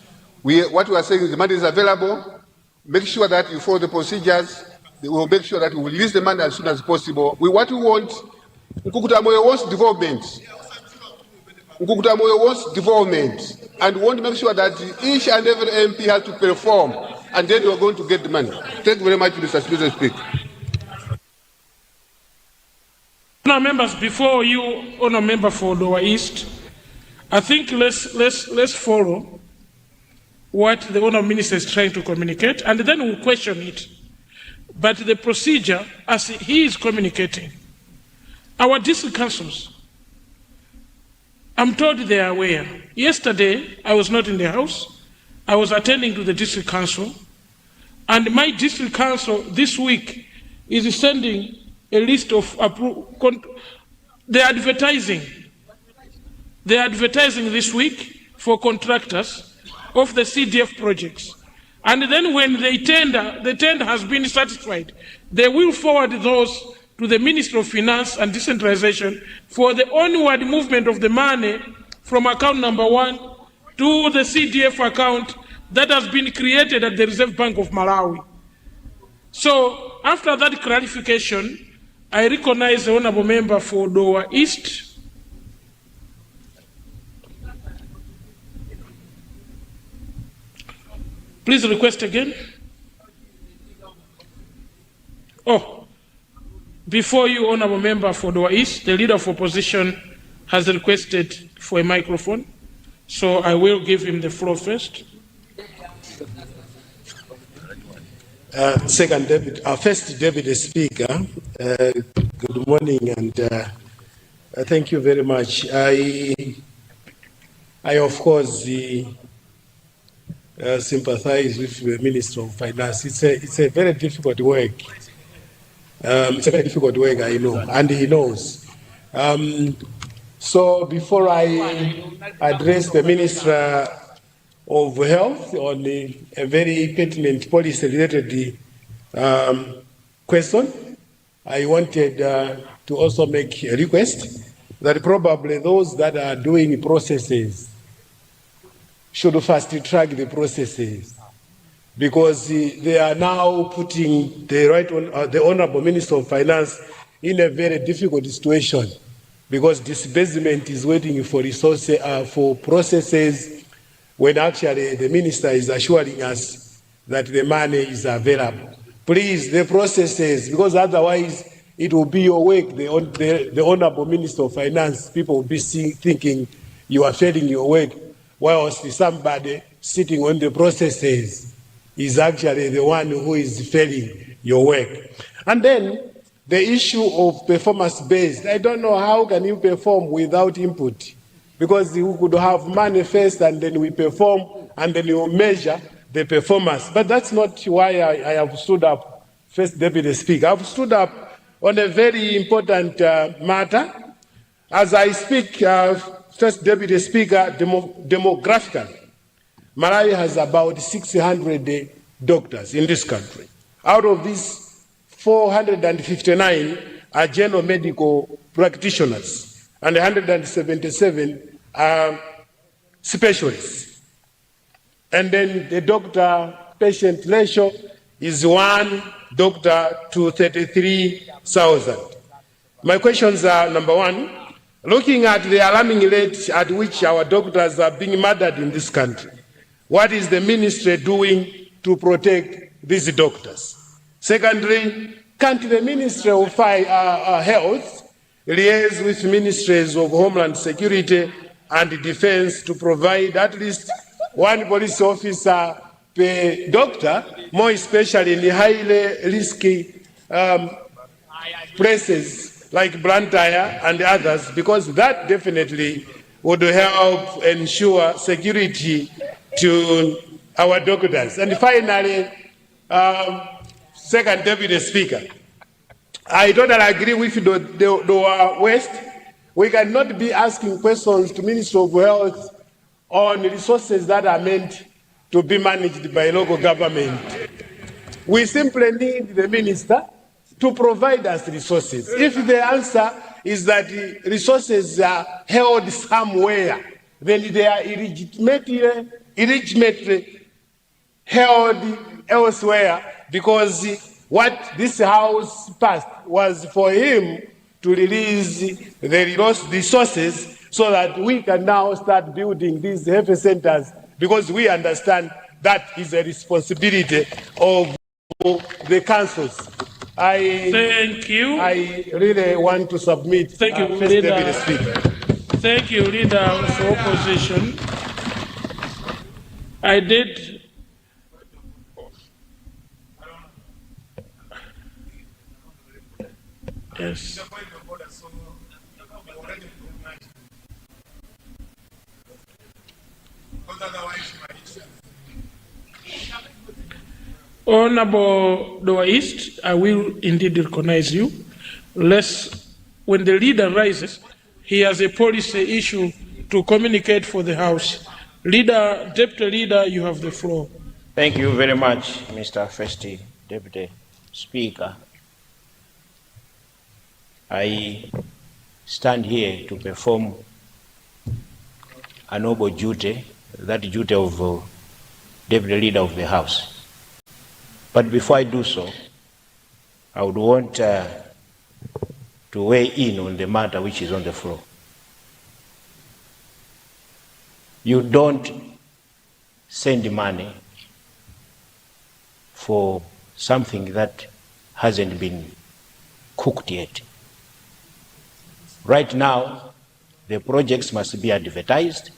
What we are saying is the money is available. Make sure that you follow the procedures. We will make sure that we will release the money as soon as possible. What we want, Nkukuta Moyo wants development. Nkukuta Moyo wants development and want to make sure that each and every MP has to perform, and then we are going to get the money. Thank you very much, Mr. Speaker. Honour members, before you, Honour Member for Lower East, I think let's follow what the Honour Minister is trying to communicate, and then we'll question it. But the procedure, as he is communicating, our district councils, I'm told they are aware. Yesterday, I was not in the house. I was attending to the district council, and my district council this week is sending a list of they're advertising this week for contractors of the CDF projects. And then when they tender, the tender has been satisfied, they will forward those to the Ministry of Finance and Decentralization for the onward movement of the money from account number 1 to the CDF account that has been created at the Reserve Bank of Malawi. So after that clarification, I recognize the Honourable Member for Lower East. Please request again. Oh, before you, Honourable Member for Lower East, the Leader of Opposition has requested for a microphone, so I will give him the floor first. First Deputy Speaker, good morning, and thank you very much. I of course sympathize with the Minister of Finance. It's a very difficult work. It's a very difficult work, I know, and he knows. So before I address the Minister of Health on a very pertinent policy-related question, I wanted to also make a request that probably those that are doing processes should first track the processes, because they are now putting the Honourable Minister of Finance in a very difficult situation, because disbursement is waiting for resources for processes, when actually the Minister is assuring us that the money is available. Please, the processes, because otherwise it will be your work, the Honourable Minister of Finance, people will be thinking you are failing your work, whilst somebody sitting on the processes is actually the one who is failing your work. And then the issue of performance-based, I don't know how can you perform without input, because we could have money first and then we perform and then you measure the performance. But that's not why I have stood up, First Deputy Speaker. I've stood up on a very important matter. As I speak, First Deputy Speaker, demographically, Malawi has about 600 doctors in this country. Out of these, 459 are general medical practitioners and 177 are specialists. And then the doctor-patient ratio is 1 doctor to 33,000. My questions are, number 1, looking at the alarming rate at which our doctors are being murdered in this country, what is the ministry doing to protect these doctors? Secondly, can't the Ministry of Health liaise with ministries of Homeland Security and Defense to provide at least 1 police officer per doctor, more especially in the highly risky places like Luntha and others, because that definitely would help ensure security to our doctors. And finally, Second Deputy Speaker, I totally agree with the West. We cannot be asking questions to Minister of Health on resources that are meant to be managed by local government. We simply need the minister to provide us resources. If the answer is that the resources are held somewhere, then they are illegitimately held elsewhere, because what this House passed was for him to release the resources so that we can now start building these health centers, because we understand that is a responsibility of the councils. Thank you. I really want to submit. Thank you, First Leader. Deputy Speaker. Thank you, Leader of Opposition. I did. Yes. Honorable Doa East, I will indeed recognize you. When the leader rises, he has a policy issue to communicate for the House. Deputy Leader, you have the floor. Thank you very much, Mr. First Deputy Speaker. I stand here to perform a noble duty, that duty of Deputy Leader of the House. But before I do so, I would want to weigh in on the matter which is on the floor. You don't send money for something that hasn't been cooked yet. Right now, the projects must be advertised,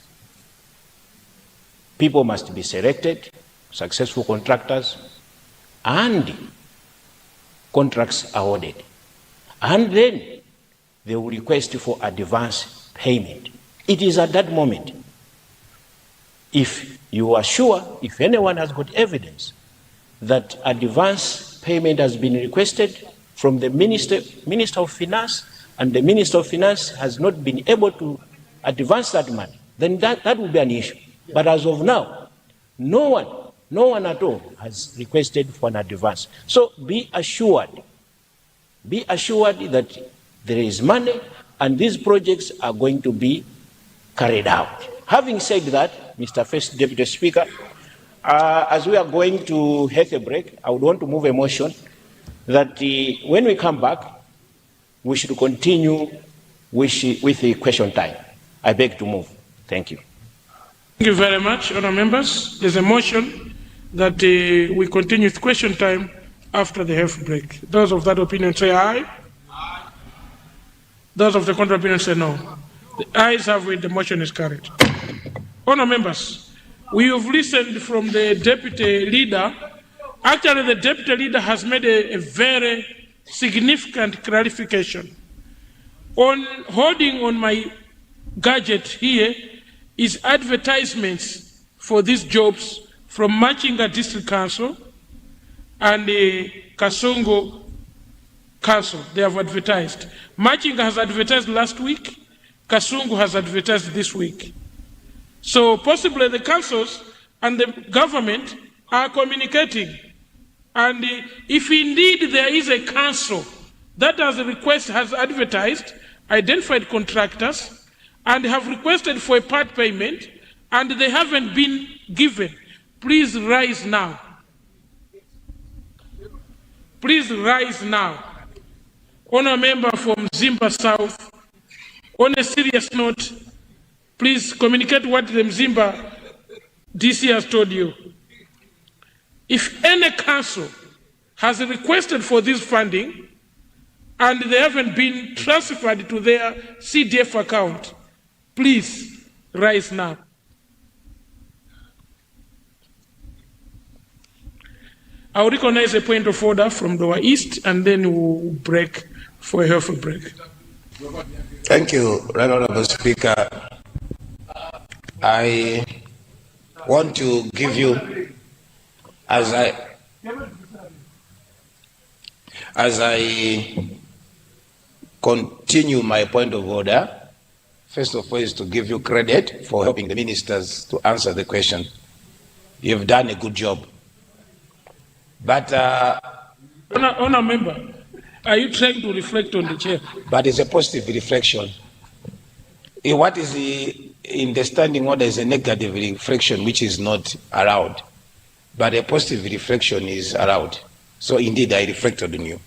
people must be selected, successful contractors, and contracts awarded. And then they will request for advance payment. It is at that moment, if you are sure, if anyone has got evidence that advance payment has been requested from the Minister of Finance, and the Minister of Finance has not been able to advance that money, then that will be an issue. But as of now, no one at all has requested for an advance. So be assured that there is money and these projects are going to be carried out. Having said that, Mr. First Deputy Speaker, as we are going to have a break, I would want to move a motion that when we come back, we should continue with the question time. I beg to move. Thank you. Thank you very much, honourable members. There's a motion that we continue with question time after the health break. Those of that opinion say aye. Aye. Those of the contrary opinion say no. The ayes have it, the motion is carried. Honourable members, we have listened from the Deputy Leader. Actually, the Deputy Leader has made a very significant clarification. Holding on my gadget here is advertisements for these jobs from Machinga District Council and the Kasongo Council. They have advertised. Machinga has advertised last week. Kasongo has advertised this week. So possibly the councils and the government are communicating. And if indeed there is a council that has advertised, identified contractors, and have requested for a part payment, and they haven't been given, please rise now. Please rise now. Honour member from Mzimba South, on a serious note, please communicate what the Mzimba DC has told you. If any council has requested for this funding and they haven't been transferred to their CDF account, please rise now. I will recognize a point of order from Doa East and then we'll break for a health break. Thank you, Right Honourable Speaker. I want to give you, as I continue my point of order, first of all is to give you credit for helping the ministers to answer the question. You've done a good job. But Honour member, are you trying to reflect on the chair? But it's a positive reflection. What is in the standing order is a negative reflection which is not allowed. But a positive reflection is allowed. So indeed I reflected on you.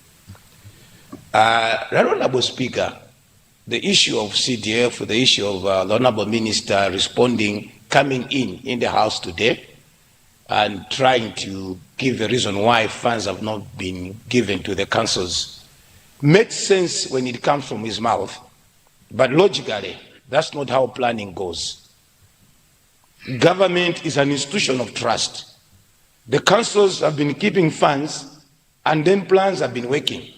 Honourable Speaker, the issue of CDF, the issue of the Honorable Minister responding, coming in the House today and trying to give a reason why funds have not been given to the councils makes sense when it comes from his mouth, but logically, that's not how planning goes. Government is an institution of trust. The councils have been keeping funds and then plans have been working.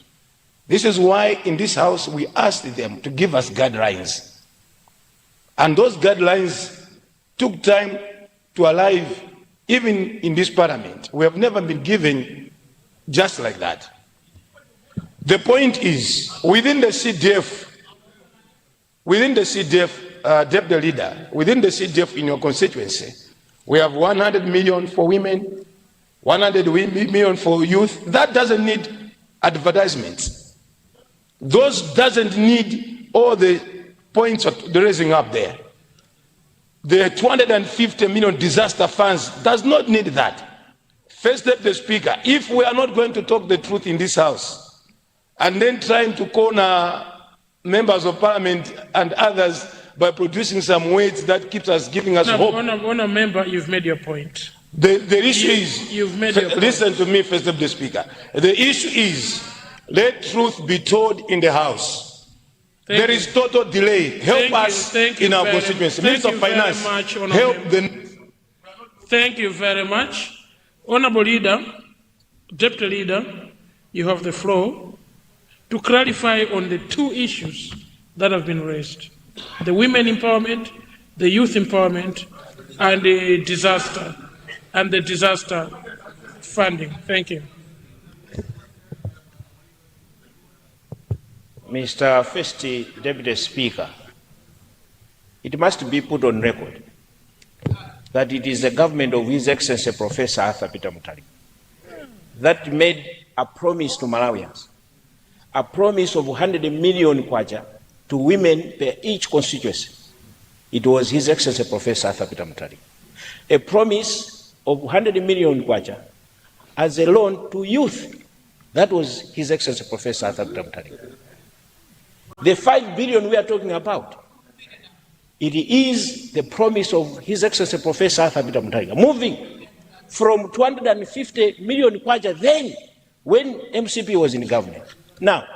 This is why in this House we asked them to give us guidelines. And those guidelines took time to arrive even in this Parliament. We have never been given just like that. The point is, within the CDF, Deputy Leader, within the CDF in your constituency, we have 100 million for women, 100 million for youth. That doesn't need advertisements. Those doesn't need all the points of the raising up there. The 250 million disaster funds does not need that. First Deputy Speaker, if we are not going to talk the truth in this House, and then trying to corner members of Parliament and others by producing some words that keeps us giving us hope. Honourable Member, you've made your point. The issue is, you've made your point. Listen to me, First Deputy Speaker. The issue is, let truth be told in the House. There is total delay. Help us in our constituency. Minister of Finance, help the... Thank you very much. Honourable Leader, Deputy Leader, you have the floor to clarify on the two issues that have been raised: the women empowerment, the youth empowerment, and the disaster funding. Thank you. Mr. First Deputy Speaker, it must be put on record that it is the government of His Excellency Professor Arthur Peter Mutharika that made a promise to Malawians, a promise of 100 million kwacha to women per each constituency. It was His Excellency Professor Arthur Peter Mutharika. A promise of 100 million kwacha as a loan to youth. That was His Excellency Professor Arthur Peter Mutharika. The 5 billion we are talking about, it is the promise of His Excellency Professor Arthur Peter Mutharika, moving from 250 million kwacha then when MCP was in government. Now,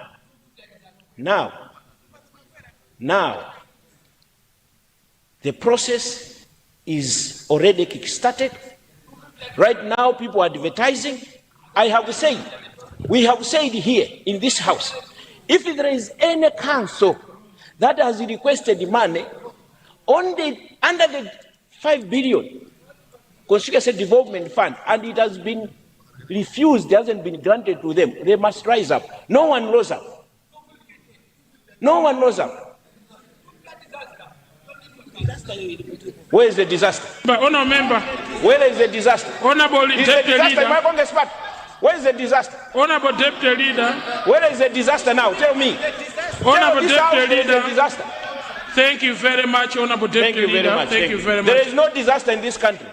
the process is already kick-started. Right now, people are advertising. We have said here in this House, if there is any council that has requested money under the 5 billion Constituency Development Fund and it has been refused, it hasn't been granted to them, they must rise up. No one rose up. No one rose up. Where is the disaster? But Honourable Member. Where is the disaster? Honourable Deputy Leader. Where is the disaster? Honourable Deputy Leader. Where is the disaster now? Tell me. Honourable Deputy Leader. Disaster. Thank you very much, Honourable Deputy Leader. Thank you very much. There is no disaster in this country.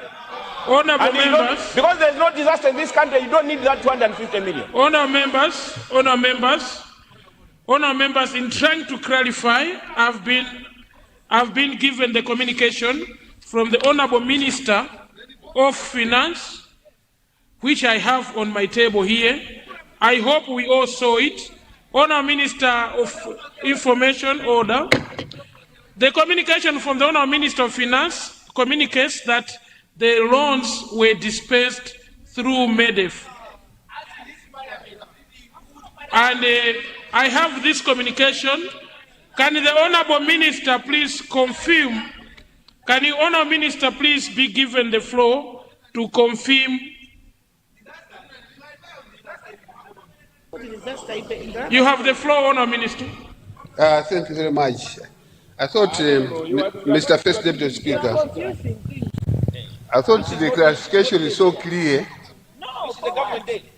Honourable members. Because there is no disaster in this country, you don't need that 250 million. Honourable members, in trying to clarify, I've been given the communication from the Honourable Minister of Finance, which I have on my table here. I hope we all saw it. Honourable Minister of Information Order. The communication from the Honourable Minister of Finance communicates that the loans were dispersed through MEDEF. And I have this communication. Can the Honourable Minister please confirm? Can the Honourable Minister please be given the floor to confirm? You have the floor, Honourable Minister. Thank you very much. I thought, Mr. First Deputy Speaker, I thought the clarification is so clear.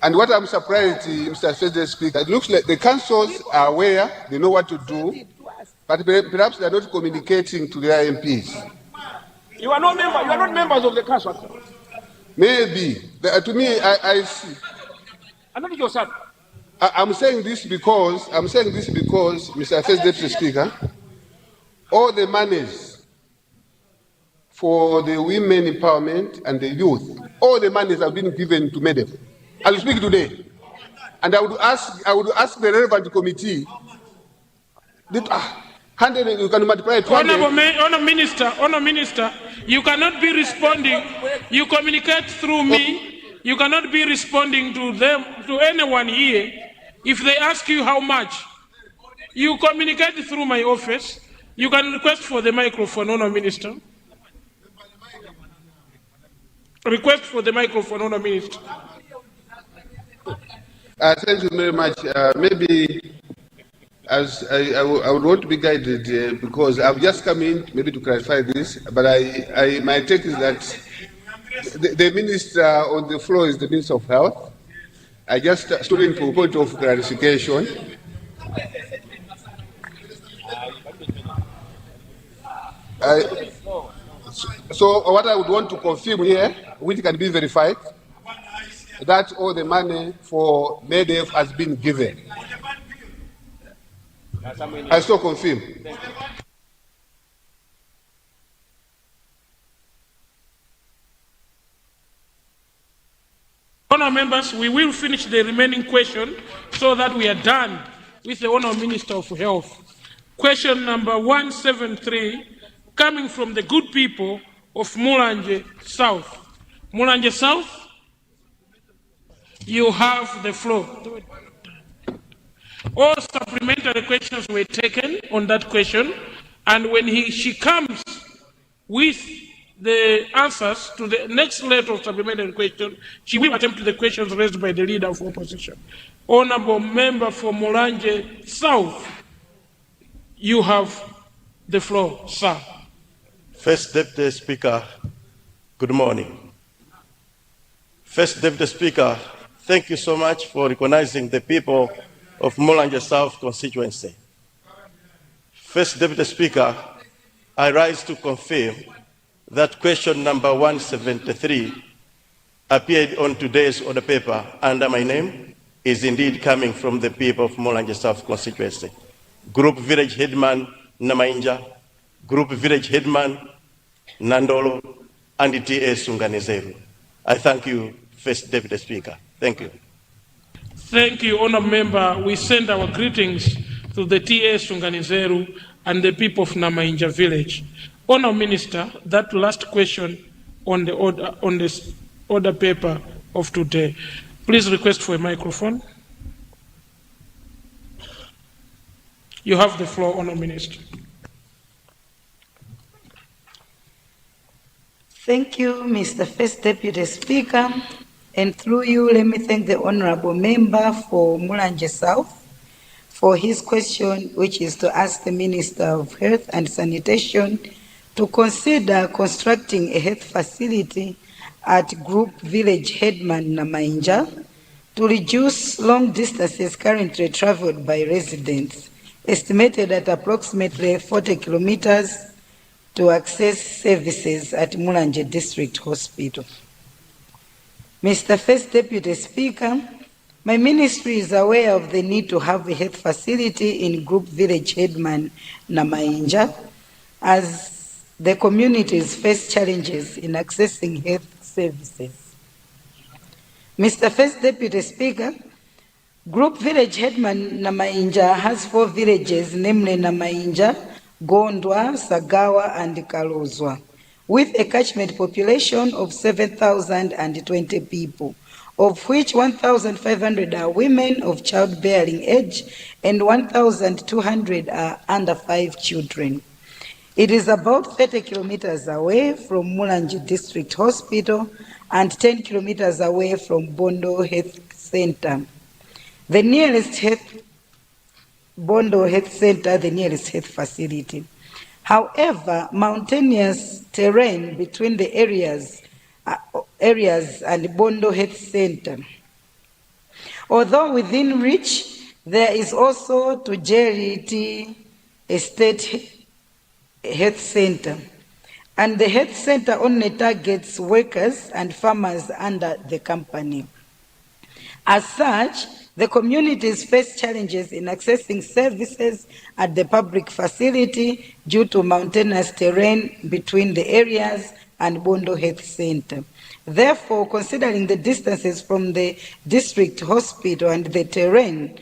And what I'm surprised, Mr. First Deputy Speaker, it looks like the councils are aware, they know what to do, but perhaps they're not communicating to their MPs. You are not members of the council. Maybe. To me, I see. I'm not yourself. I'm saying this because, Mr. First Deputy Speaker, all the monies for the women empowerment and the youth, all the monies have been given to MEDEF. I will speak today. And I would ask the relevant committee that 100, you can multiply 200. Honourable Minister, you cannot be responding. You communicate through me. You cannot be responding to them, to anyone here. If they ask you how much, you communicate through my office. You can request for the microphone, Honourable Minister. Request for the microphone, Honourable Minister. Thank you very much. Maybe as I would want to be guided because I've just come in maybe to clarify this, but my take is that the minister on the floor is the Minister of Health. I just stood in for a point of clarification. So what I would want to confirm here, which can be verified, that all the money for MEDEF has been given. I still confirm. Honourable members, we will finish the remaining question so that we are done with the Honourable Minister of Health. Question number 173, coming from the good people of Mulanje South. Mulanje South, you have the floor. All supplementary questions were taken on that question, and when she comes with the answers to the next letter of supplementary question, she will attempt the questions raised by the leader of opposition. Honourable member for Mulanje South, you have the floor, sir. First Deputy Speaker, good morning. First Deputy Speaker, thank you so much for recognizing the people of Mulanje South constituency. First Deputy Speaker, I rise to confirm that question number 173 appeared on today's order paper under my name is indeed coming from the people of Mulanje South constituency. Group Village Headman Namainja, Group Village Headman Nandolo, and T.A. Sunganizeru. I thank you, First Deputy Speaker. Thank you. Thank you, Honourable Member. We send our greetings to the T.A. Sunganizeru and the people of Namainja village. Honourable Minister, that last question on the order paper of today. Please request for a microphone. You have the floor, Honourable Minister. Thank you, Mr. First Deputy Speaker. And through you, let me thank the Honourable Member for Mulanje South for his question, which is to ask the Minister of Health and Sanitation to consider constructing a health facility at Group Village Headman Namainja to reduce long distances currently traveled by residents, estimated at approximately 40 kilometers, to access services at Mulanje District Hospital. Mr. First Deputy Speaker, my ministry is aware of the need to have a health facility in Group Village Headman Namainja as the communities face challenges in accessing health services. Mr. First Deputy Speaker, Group Village Headman Namainja has 4 villages, namely Namainja, Gondwa, Sagawa, and Kalozwa, with a catchment population of 7,020 people, of which 1,500 are women of childbearing age and 1,200 are under 5 children. It is about 30 kilometers away from Mulanje District Hospital and 10 kilometers away from Bondo Health Center. The nearest Bondo Health Center, the nearest health facility. However, mountainous terrain between the areas and Bondo Health Center. Although within reach, there is also Tujeriti Estate Health Center, and the health center only targets workers and farmers under the company. As such, The communities face challenges in accessing services at the public facility due to mountainous terrain between the areas and Bondo Health Center. Therefore, considering the distances from the district hospital and the terrain,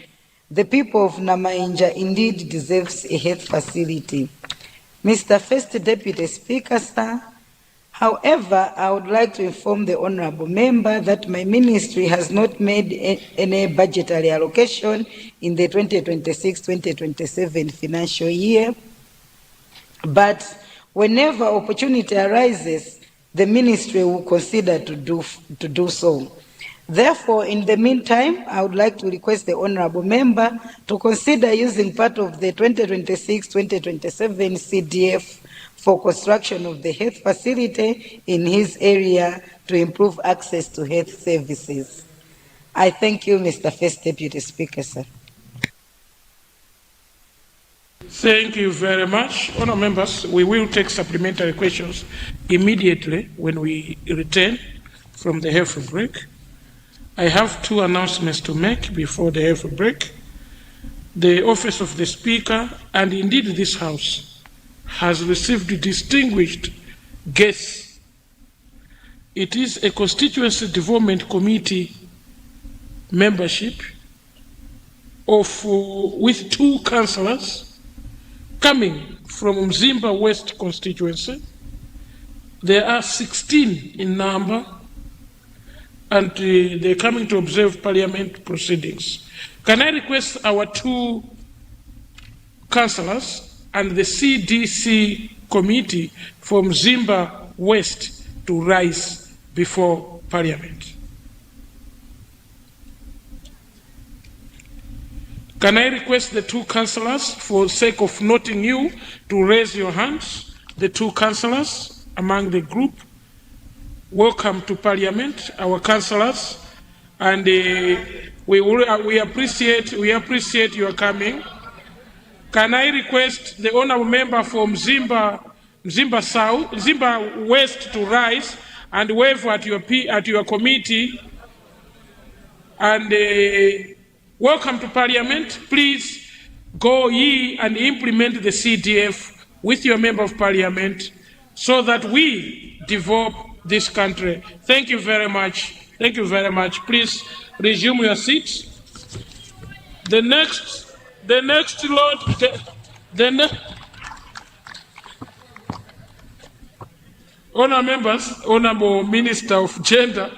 the people of Namainja indeed deserves a health facility. Mr. First Deputy Speaker, sir, however, I would like to inform the honorable member that my ministry has not made any budgetary allocation in the 2026-2027 financial year, but whenever opportunity arises, the ministry will consider to do so. Therefore, in the meantime, I would like to request the honorable member to consider using part of the 2026-2027 CDF for construction of the health facility in his area to improve access to health services. I thank you, Mr. First Deputy Speaker, sir. Thank you very much. Honourable members, we will take supplementary questions immediately when we return from the health break. I have two announcements to make before the health break. The Office of the Speaker, and indeed this House, has received distinguished guests. It is a Constituency Development Committee membership with two councillors coming from Mzimba West constituency. There are 16 in number, and they're coming to observe Parliament proceedings. Can I request our two councillors and the CDC committee from Mzimba West to rise before Parliament? Can I request the two councillors, for sake of noting you, to raise your hands? The two councillors among the group. Welcome to Parliament, our councillors, and we appreciate your coming. Can I request the honourable member from Mzimba West to rise and wave at your committee? And welcome to Parliament. Please go ye and implement the CDF with your member of Parliament so that we develop this country. Thank you very much. Thank you very much. Please resume your seats. The next Lord, honourable members, Honourable Minister of Gender,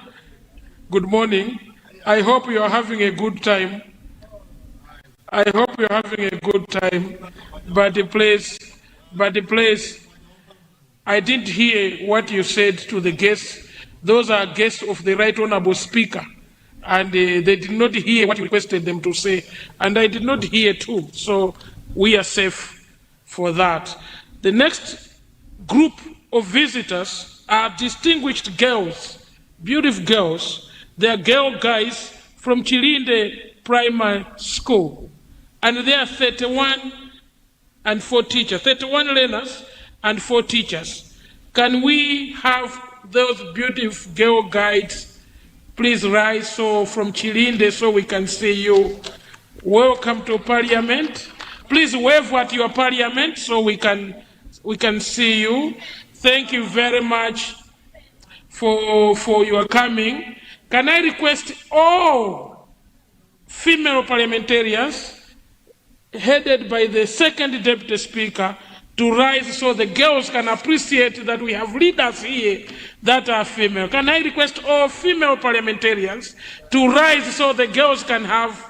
good morning. I hope you are having a good time. I hope you're having a good time. But please, I didn't hear what you said to the guests. Those are guests of the Right Honourable Speaker. And they did not hear what you requested them to say. And I did not hear too. So we are safe for that. The next group of visitors are distinguished girls, beautiful girls. They are girl guys from Chilinde Primary School. And there are 31 and 4 teachers, 31 learners and 4 teachers. Can we have those beautiful girl guides please rise so from Chilinde so we can see you? Welcome to Parliament. Please wave at your Parliament so we can see you. Thank you very much for your coming. Can I request all female parliamentarians headed by the second Deputy Speaker to rise so the girls can appreciate that we have leaders here that are female. Can I request all female parliamentarians to rise so the girls can have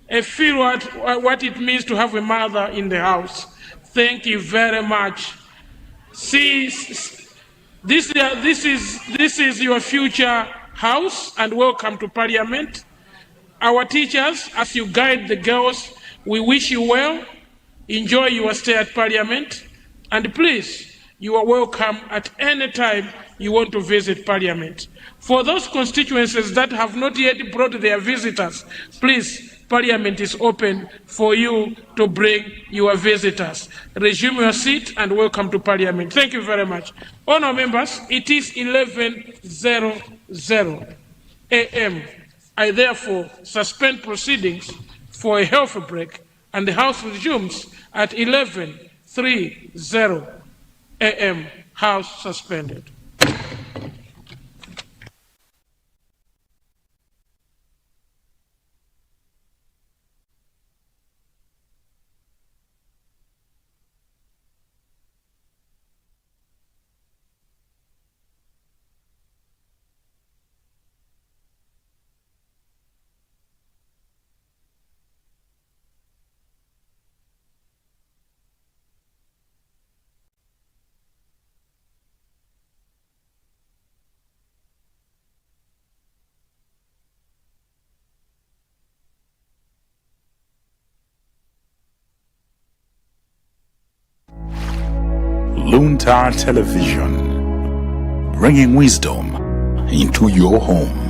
a feel what it means to have a mother in the house? Thank you very much. See, this is your future house, and welcome to Parliament. Our teachers, as you guide the girls, we wish you well. Enjoy your stay at Parliament. And please, you are welcome at any time you want to visit Parliament. For those constituencies that have not yet brought their visitors, please, Parliament is open for you to bring your visitors. Resume your seat and welcome to Parliament. Thank you very much. Honourable members, it is 11:00 a.m. I therefore suspend proceedings for a healthy break, and the House resumes at 11:30 a.m. House suspended. Luntha Television, bringing wisdom into your home.